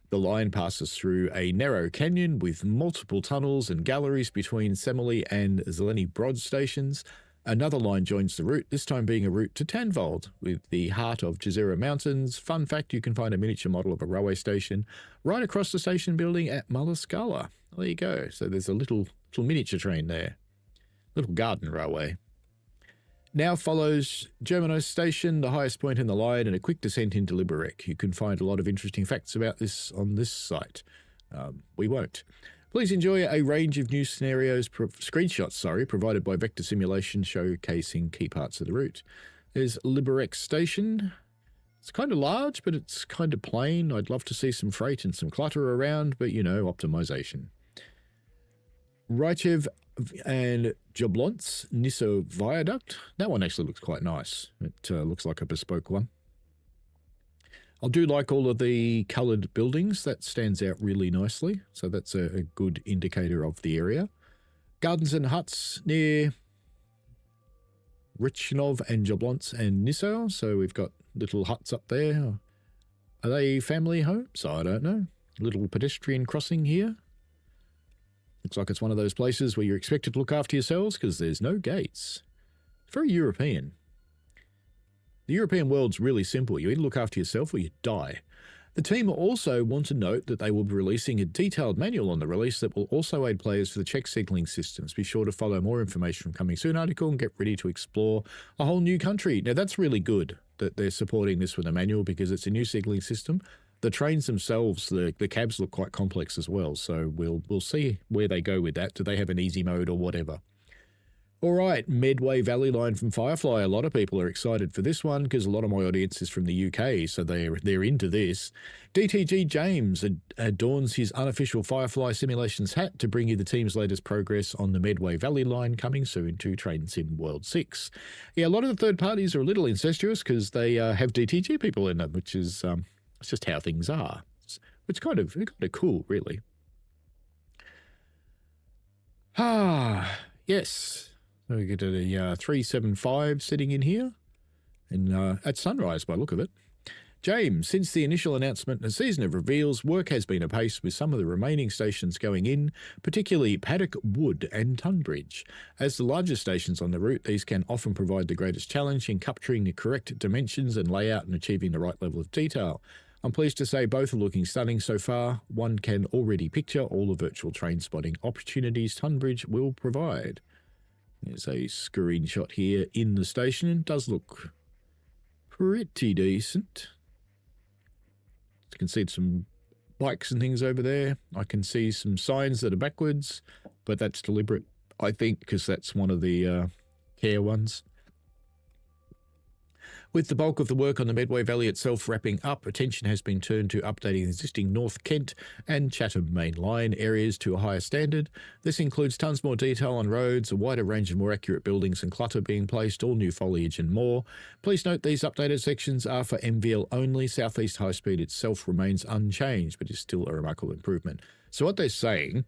The line passes through a narrow canyon with multiple tunnels and galleries between Semily and Zeleny Brod stations. Another line joins the route, this time being a route to Tanvold, with the heart of Jezera Mountains. Fun fact, you can find a miniature model of a railway station right across the station building at Malaskala. There you go. So there's a little miniature train there. Little garden railway. Now follows Germanos Station, the highest point in the line, and a quick descent into Liberec. You can find a lot of interesting facts about this on this site. We won't. Please enjoy a range of new screenshots provided by Vector Simulation, showcasing key parts of the route. There's Liberec Station. It's kind of large, but it's kind of plain. I'd love to see some freight and some clutter around, but, you know, optimization. Rychev and Jablonce Niso Viaduct. That one actually looks quite nice. It looks like a bespoke one. I do like all of the coloured buildings. That stands out really nicely. So that's a good indicator of the area. Gardens and huts near Richnov and Jablonce and Niso. So we've got little huts up there. Are they family homes? I don't know. Little pedestrian crossing here. Looks like it's one of those places where you're expected to look after yourselves because there's no gates. It's very European. The European world's really simple. You either look after yourself or you die. The team also want to note that they will be releasing a detailed manual on the release that will also aid players for the Czech signaling systems. Be sure to follow more information from Coming Soon article and get ready to explore a whole new country. Now, that's really good that they're supporting this with a manual because it's a new signaling system. The trains themselves, the cabs look quite complex as well, so we'll see where they go with that. Do they have an easy mode or whatever? All right, Medway Valley Line from Firefly. A lot of people are excited for this one because a lot of my audience is from the UK, so they're into this. DTG James adorns his unofficial Firefly Simulations hat to bring you the team's latest progress on the Medway Valley Line, coming soon to Train Sim World 6. Yeah, a lot of the third parties are a little incestuous because they have DTG people in them, which is it's just how things are. It's kind of cool, really. Yes. So we get a 375 sitting in here, and at sunrise by the look of it. James, since the initial announcement and season of reveals, work has been apace with some of the remaining stations going in, particularly Paddock Wood and Tunbridge. As the largest stations on the route, these can often provide the greatest challenge in capturing the correct dimensions and layout and achieving the right level of detail. I'm pleased to say both are looking stunning so far. One can already picture all the virtual train spotting opportunities Tunbridge will provide. There's a screenshot here in the station. It does look pretty decent. You can see some bikes and things over there. I can see some signs that are backwards, but that's deliberate, I think, because that's one of the care ones. With the bulk of the work on the Medway Valley itself wrapping up, attention has been turned to updating the existing North Kent and Chatham Mainline areas to a higher standard. This includes tons more detail on roads, a wider range of more accurate buildings and clutter being placed, all new foliage and more. Please note these updated sections are for MVL only. South East High Speed itself remains unchanged, but is still a remarkable improvement. So what they're saying...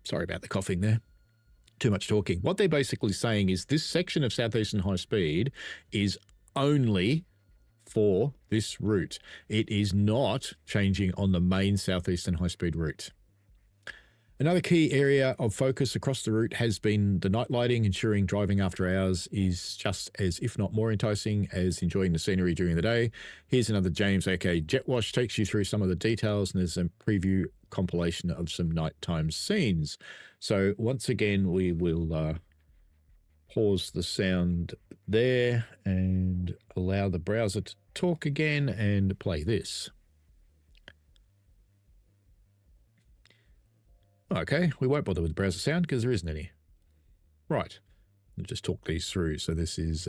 Sorry about the coughing there. Too much talking. What they're basically saying is this section of Southeastern High Speed is only for this route. It is not changing on the main Southeastern High Speed route. Another key area of focus across the route has been the night lighting, ensuring driving after hours is just as, if not more enticing, as enjoying the scenery during the day. Here's another James, aka Jetwash, takes you through some of the details, and there's a preview compilation of some nighttime scenes. So once again, we will pause the sound there and allow the browser to talk again and play this. Okay, we won't bother with the browser sound because there isn't any. Right, I'll just talk these through. So this is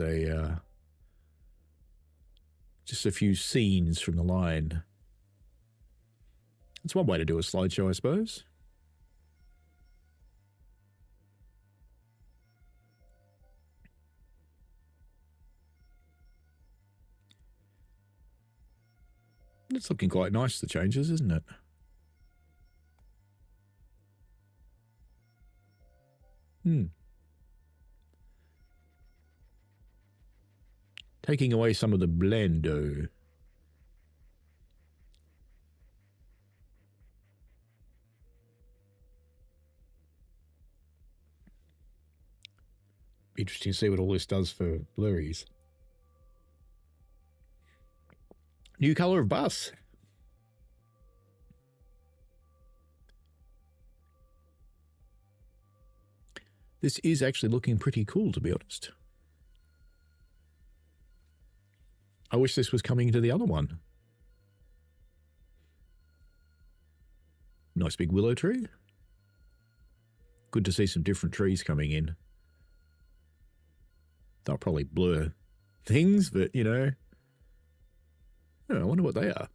just a few scenes from the line. It's one way to do a slideshow, I suppose. It's looking quite nice, the changes, isn't it? Taking away some of the blendo. Be interesting to see what all this does for blurries. New color of bus. This is actually looking pretty cool, to be honest. I wish this was coming into the other one. Nice big willow tree. Good to see some different trees coming in. They'll probably blur things, but, you know, I wonder what they are.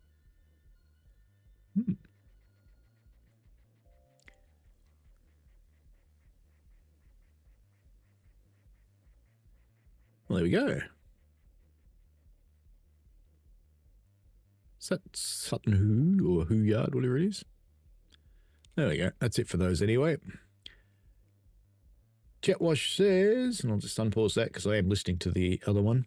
Well, there we go. Is that Sutton Hoo or Hoo Yard, whatever it is? There we go. That's it for those anyway. Jetwash says, and I'll just unpause that because I am listening to the other one.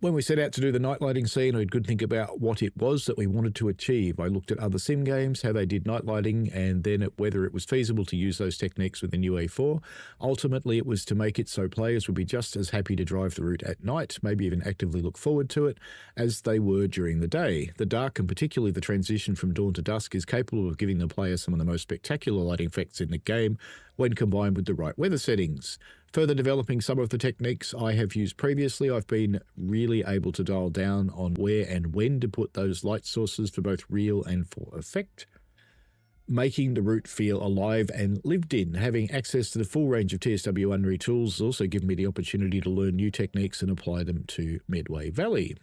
When we set out to do the night lighting scene, I could think about what it was that we wanted to achieve. I looked at other sim games, how they did night lighting, and then at whether it was feasible to use those techniques with the new A4. Ultimately, it was to make it so players would be just as happy to drive the route at night, maybe even actively look forward to it, as they were during the day. The dark, and particularly the transition from dawn to dusk, is capable of giving the player some of the most spectacular lighting effects in the game when combined with the right weather settings. Further developing some of the techniques I have used previously, I've been really able to dial down on where and when to put those light sources for both real and for effect, making the route feel alive and lived in. Having access to the full range of TSW Unreal tools has also given me the opportunity to learn new techniques and apply them to Medway Valley.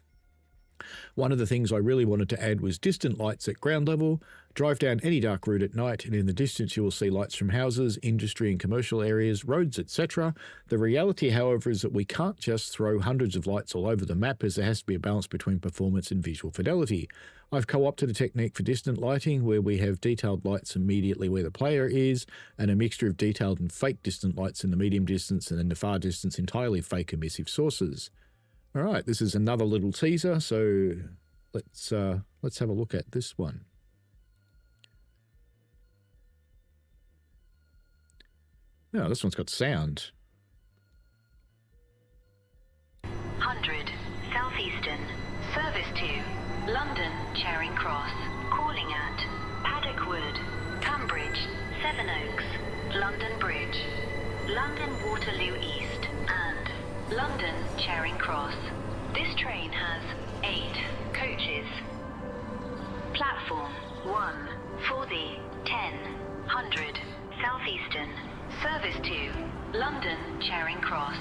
One of the things I really wanted to add was distant lights at ground level. Drive down any dark route at night, and in the distance you will see lights from houses, industry and commercial areas, roads, etc. The reality, however, is that we can't just throw hundreds of lights all over the map, as there has to be a balance between performance and visual fidelity. I've co-opted a technique for distant lighting where we have detailed lights immediately where the player is, and a mixture of detailed and fake distant lights in the medium distance, and in the far distance entirely fake emissive sources. All right, this is another little teaser, so let's have a look at this one. Oh, this one's got sound. 100 Southeastern, service to London Charing Cross, calling at Paddock Wood, Tunbridge, Sevenoaks, London Bridge, London Waterloo East, and London Charing Cross. This train has 8 coaches. Platform 1 for the 1000 Southeastern, service to London Charing Cross.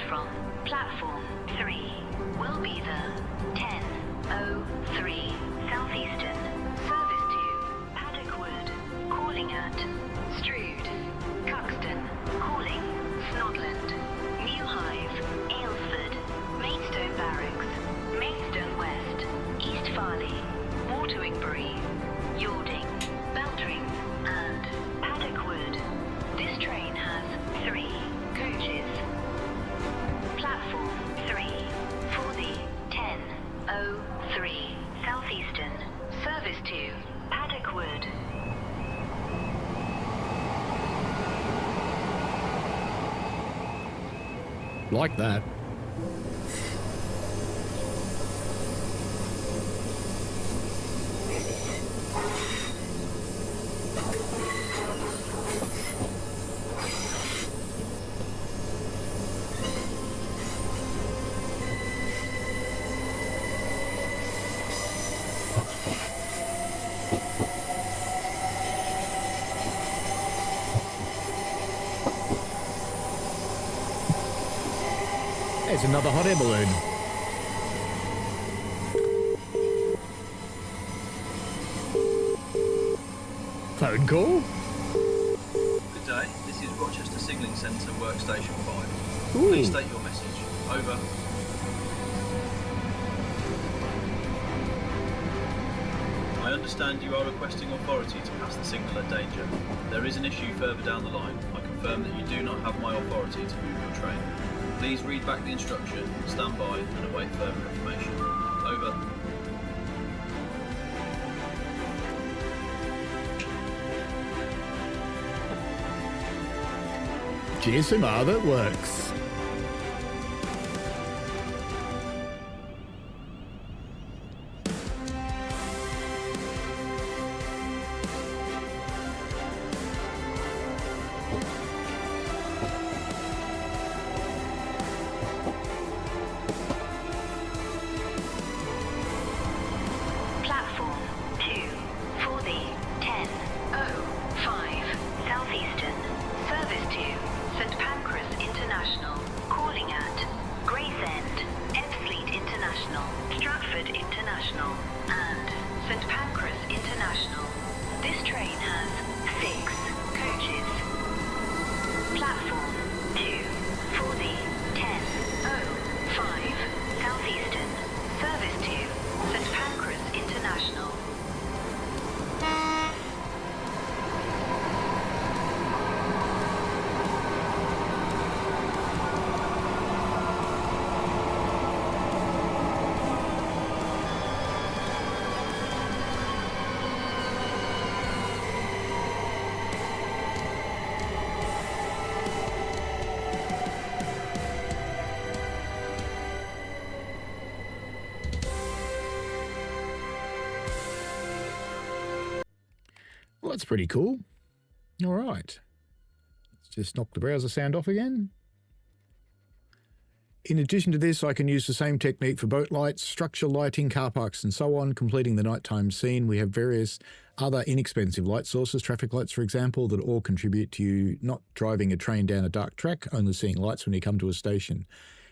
From platform 3 will be the 10:03 Southeastern, service to Paddock Wood, calling at Strood, Cuxton, calling Snodland, New Hive, Aylesford, Maidstone Barracks, Maidstone West, East Farley, Waterbury, Yording, Beltring, and Paddock Wood. This train has 3 coaches. Platform 3 for the 10:03 Southeastern, service to Paddock Wood. Like that. There's another hot air balloon. Phone call? Good day, this is Rochester Signalling Centre Workstation 5. Ooh. Please state your message. Over. I understand you are requesting authority to pass the signal at danger. There is an issue further down the line. I confirm that you do not have my authority to move your train. Please read back the instruction, stand by and await further information. Over. GSMR that works. train has 6 coaches. Platform 2 for the 10:05 Southeastern service to St Pancras International. Well, that's pretty cool. All right. Let's just knock the browser sound off again. In addition to this, I can use the same technique for boat lights, structure lighting, car parks, and so on, completing the nighttime scene. We have various other inexpensive light sources, traffic lights, for example, that all contribute to you not driving a train down a dark track, only seeing lights when you come to a station.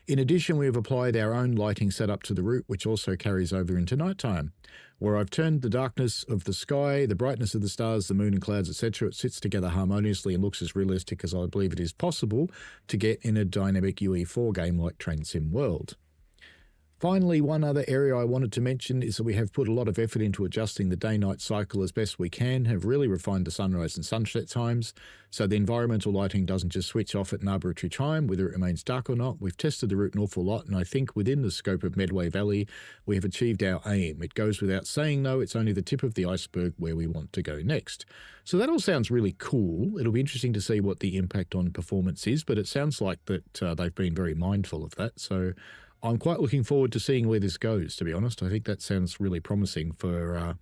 In addition, we have applied our own lighting setup to the route, which also carries over into nighttime, where I've turned the darkness of the sky, the brightness of the stars, the moon and clouds, etc. It sits together harmoniously and looks as realistic as I believe it is possible to get in a dynamic UE4 game like Train Sim World. Finally, one other area I wanted to mention is that we have put a lot of effort into adjusting the day-night cycle as best we can, have really refined the sunrise and sunset times, so the environmental lighting doesn't just switch off at an arbitrary time, whether it remains dark or not. We've tested the route an awful lot, and I think within the scope of Medway Valley, we have achieved our aim. It goes without saying, though, it's only the tip of the iceberg where we want to go next. So that all sounds really cool. It'll be interesting to see what the impact on performance is, but it sounds like that they've been very mindful of that, so I'm quite looking forward to seeing where this goes, to be honest. I think that sounds really promising for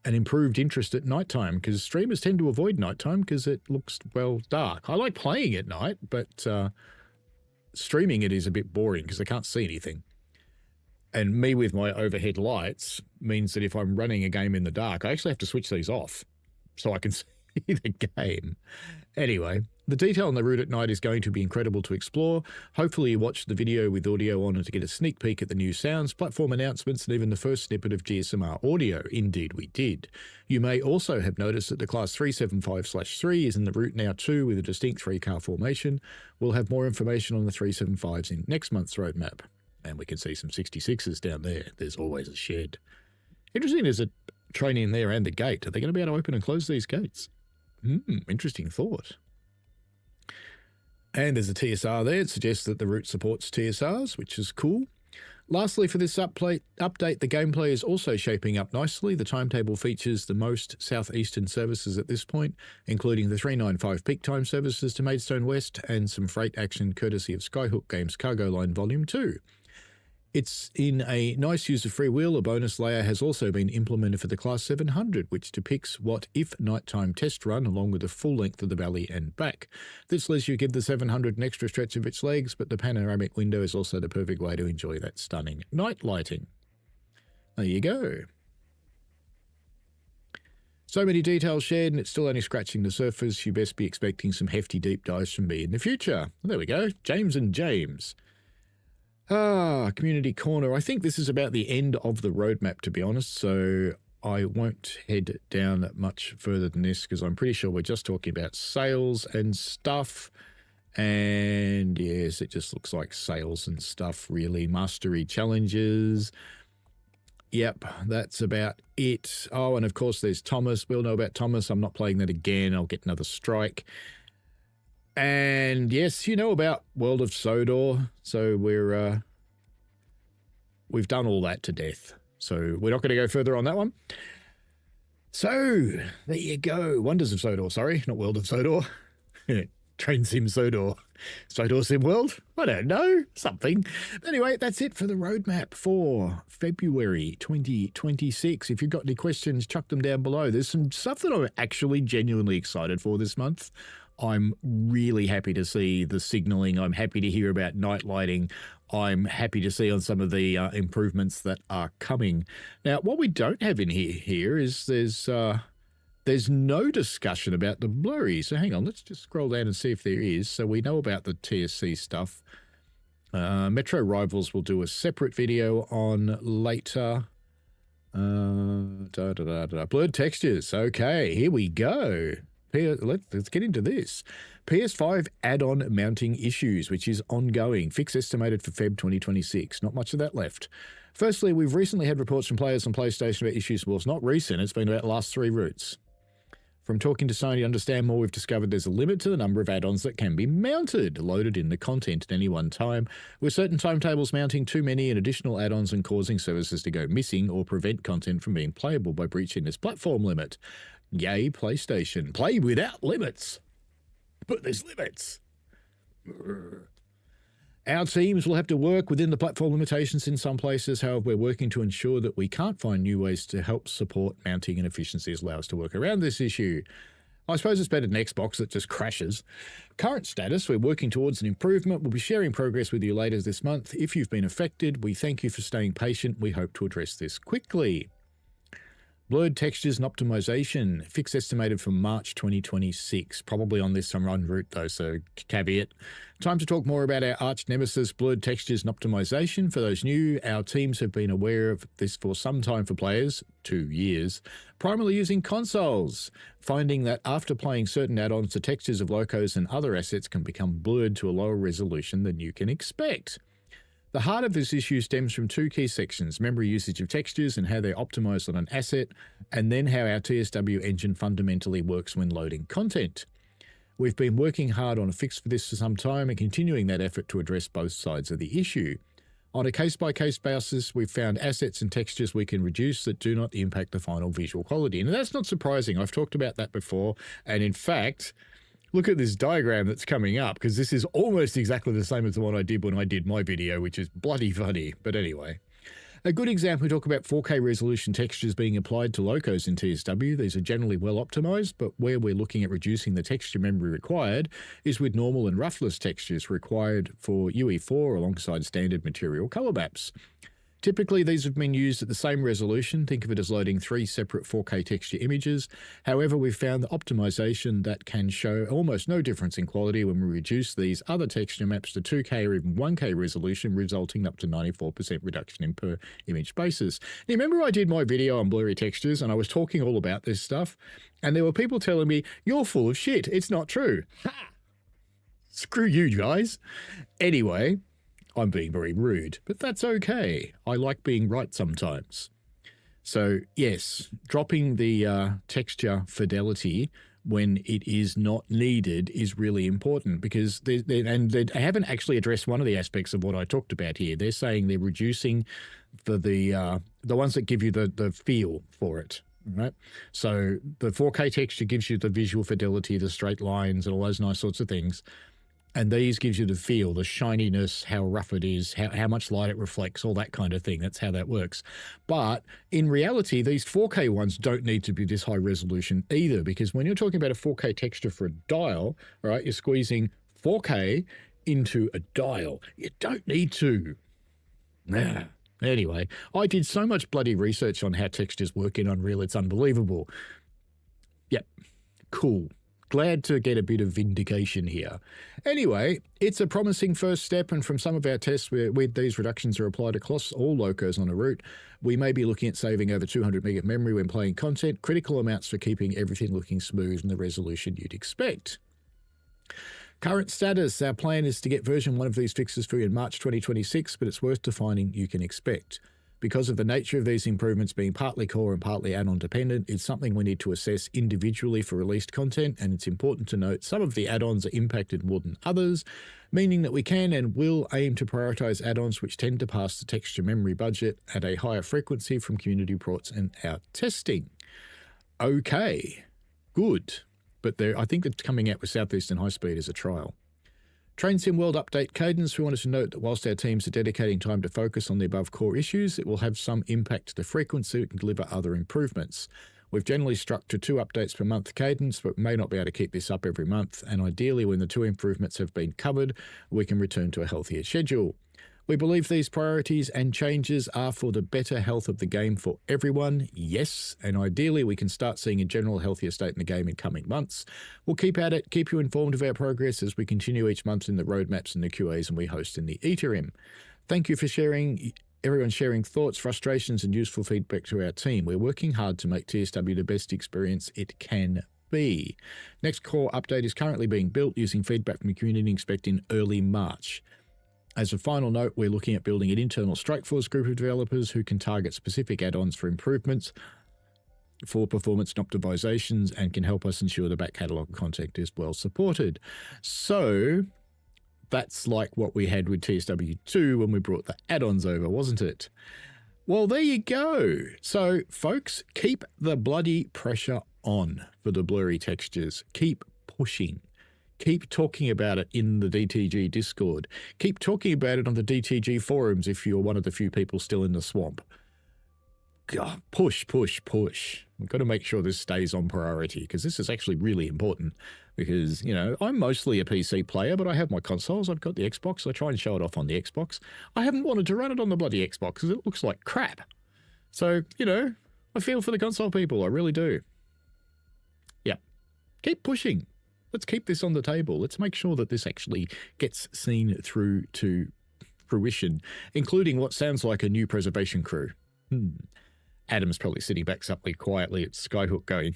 an improved interest at nighttime, because streamers tend to avoid nighttime because it looks, well, dark. I like playing at night, but streaming it is a bit boring because I can't see anything. And me with my overhead lights means that if I'm running a game in the dark, I actually have to switch these off so I can see the game. Anyway, the detail on the route at night is going to be incredible to explore. Hopefully you watched the video with audio on to get a sneak peek at the new sounds, platform announcements, and even the first snippet of GSMR audio. Indeed we did. You may also have noticed that the Class 375/3 is in the route now too, with a distinct 3-car formation. We'll have more information on the 375s in next month's roadmap. And we can see some 66s down there. There's always a shed. Interesting, there's a train in there and the gate. Are they going to be able to open and close these gates? Interesting thought. And there's a TSR there. It suggests that the route supports TSRs, which is cool. Lastly, for this update, the gameplay is also shaping up nicely. The timetable features the most southeastern services at this point, including the 395 peak time services to Maidstone West and some freight action courtesy of Skyhook Games Cargo Line Volume 2. It's in a nice user-free wheel. A bonus layer has also been implemented for the Class 700, which depicts what if nighttime test run along with the full length of the valley and back. This lets you give the 700 an extra stretch of its legs, but the panoramic window is also the perfect way to enjoy that stunning night lighting. There you go. So many details shared, and it's still only scratching the surface. You best be expecting some hefty deep dives from me in the future. There we go. James and James. Community Corner. I think this is about the end of the roadmap, to be honest, so I won't head down much further than this because I'm pretty sure we're just talking about sales and stuff. And yes, it just looks like sales and stuff, really. Mastery challenges. Yep, that's about it. Oh, and of course there's Thomas. We'll know about Thomas. I'm not playing that again. I'll get another strike. And yes, you know about World of Sodor, so we've done all that to death. So we're not going to go further on that one. So there you go. Wonders of Sodor, sorry, not World of Sodor. Train Sim Sodor. Sodor Sim World? I don't know. Something. Anyway, that's it for the roadmap for February 2026. If you've got any questions, chuck them down below. There's some stuff that I'm actually genuinely excited for this month. I'm really happy to see the signalling. I'm happy to hear about night lighting. I'm happy to see on some of the improvements that are coming. Now, what we don't have in here is there's no discussion about the Blurry. So hang on, let's just scroll down and see if there is. So we know about the TSC stuff. Metro Rivals will do a separate video on later. Blurred textures. Okay, here we go. Let's get into this. PS5 add-on mounting issues, which is ongoing. Fix estimated for Feb 2026. Not much of that left. Firstly, we've recently had reports from players on PlayStation about issues. Well, it's not recent. It's been about the last 3 routes. From talking to Sony to understand more, we've discovered there's a limit to the number of add-ons that can be loaded in the content at any one time, with certain timetables mounting too many and additional add-ons and causing services to go missing or prevent content from being playable by breaching this platform limit. Yay, PlayStation. Play without limits. But there's limits. Our teams will have to work within the platform limitations in some places. However, we're working to ensure that we can't find new ways to help support mounting and efficiencies allow us to work around this issue. I suppose it's better than Xbox that just crashes. Current status, we're working towards an improvement. We'll be sharing progress with you later this month. If you've been affected, we thank you for staying patient. We hope to address this quickly. Blurred textures and optimization. Fix estimated for March 2026. Probably on this run route though, so caveat. Time to talk more about our arch nemesis, blurred textures and optimization. For those new, our teams have been aware of this for some time for players, 2 years, primarily using consoles, finding that after playing certain add-ons, the textures of locos and other assets can become blurred to a lower resolution than you can expect. The heart of this issue stems from 2 key sections: memory usage of textures and how they're optimized on an asset, and then how our TSW engine fundamentally works when loading content. We've been working hard on a fix for this for some time and continuing that effort to address both sides of the issue. On a case-by-case basis, we've found assets and textures we can reduce that do not impact the final visual quality. And that's not surprising. I've talked about that before. And in fact, look at this diagram that's coming up, because this is almost exactly the same as the one I did when I did my video, which is bloody funny. But anyway, a good example, we talk about 4K resolution textures being applied to locos in TSW. These are generally well optimized, but where we're looking at reducing the texture memory required is with normal and roughless textures required for UE4 alongside standard material color maps. Typically, these have been used at the same resolution. Think of it as loading 3 separate 4K texture images. However, we've found the optimization that can show almost no difference in quality when we reduce these other texture maps to 2K or even 1K resolution, resulting up to 94% reduction in per image basis. Now, remember I did my video on blurry textures and I was talking all about this stuff, and there were people telling me, you're full of shit, it's not true. Ha! Screw you guys. Anyway, I'm being very rude, but that's okay. I like being right sometimes. So yes, dropping the texture fidelity when it is not needed is really important, because they haven't actually addressed one of the aspects of what I talked about here. They're saying they're reducing the ones that give you the feel for it. Right, so the 4K texture gives you the visual fidelity, the straight lines, and all those nice sorts of things. And these gives you the feel, the shininess, how rough it is, how much light it reflects, all that kind of thing. That's how that works. But in reality, these 4K ones don't need to be this high resolution either, because when you're talking about a 4K texture for a dial, right, you're squeezing 4K into a dial. You don't need to. Anyway, I did so much bloody research on how textures work in Unreal, it's unbelievable. Yep, cool. Glad to get a bit of vindication here. Anyway, it's a promising first step, and from some of our tests where these reductions are applied across all locos on a route, we may be looking at saving over 200 meg of memory when playing content, critical amounts for keeping everything looking smooth and the resolution you'd expect. Current status, our plan is to get version 1 of these fixes for you in March 2026, but it's worth defining you can expect. Because of the nature of these improvements being partly core and partly add-on dependent, it's something we need to assess individually for released content, and it's important to note some of the add-ons are impacted more than others, meaning that we can and will aim to prioritize add-ons which tend to pass the texture memory budget at a higher frequency from community reports and our testing. Okay, good. But I think that's coming out with Southeastern High Speed as a trial. Train Sim World update cadence. We wanted to note that whilst our teams are dedicating time to focus on the above core issues, it will have some impact to the frequency and deliver other improvements. We've generally struck to 2 updates per month cadence, but may not be able to keep this up every month, and ideally when the 2 improvements have been covered, we can return to a healthier schedule. We believe these priorities and changes are for the better health of the game for everyone, yes, and ideally we can start seeing a general healthier state in the game in coming months. We'll keep at it, keep you informed of our progress as we continue each month in the roadmaps and the QAs and we host in the ETRM. Thank you for sharing Everyone sharing thoughts, frustrations, and useful feedback to our team. We're working hard to make TSW the best experience it can be. Next core update is currently being built using feedback from the community, expect in early March. As a final note, we're looking at building an internal Strikeforce group of developers who can target specific add-ons for improvements for performance and optimizations and can help us ensure the back catalogue content is well supported. So that's like what we had with TSW2 when we brought the add-ons over, wasn't it? Well, there you go. So, folks, keep the bloody pressure on for the blurry textures. Keep pushing. Keep talking about it in the DTG Discord. Keep talking about it on the DTG forums if you're one of the few people still in the swamp. God, push, push, push. We've got to make sure this stays on priority because this is actually really important because, you know, I'm mostly a PC player, but I have my consoles. I've got the Xbox. I try and show it off on the Xbox. I haven't wanted to run it on the bloody Xbox because it looks like crap. So, you know, I feel for the console people. I really do. Yeah. Keep pushing. Let's keep this on the table. Let's make sure that this actually gets seen through to fruition, including what sounds like a new preservation crew. Adam's probably sitting back somewhere quietly at Skyhook going,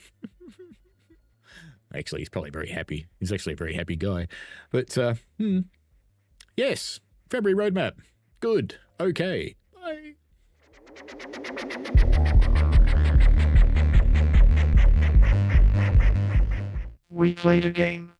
actually, he's probably very happy. He's actually a very happy guy. But, yes, February roadmap. Good. Okay. Bye. We played a game.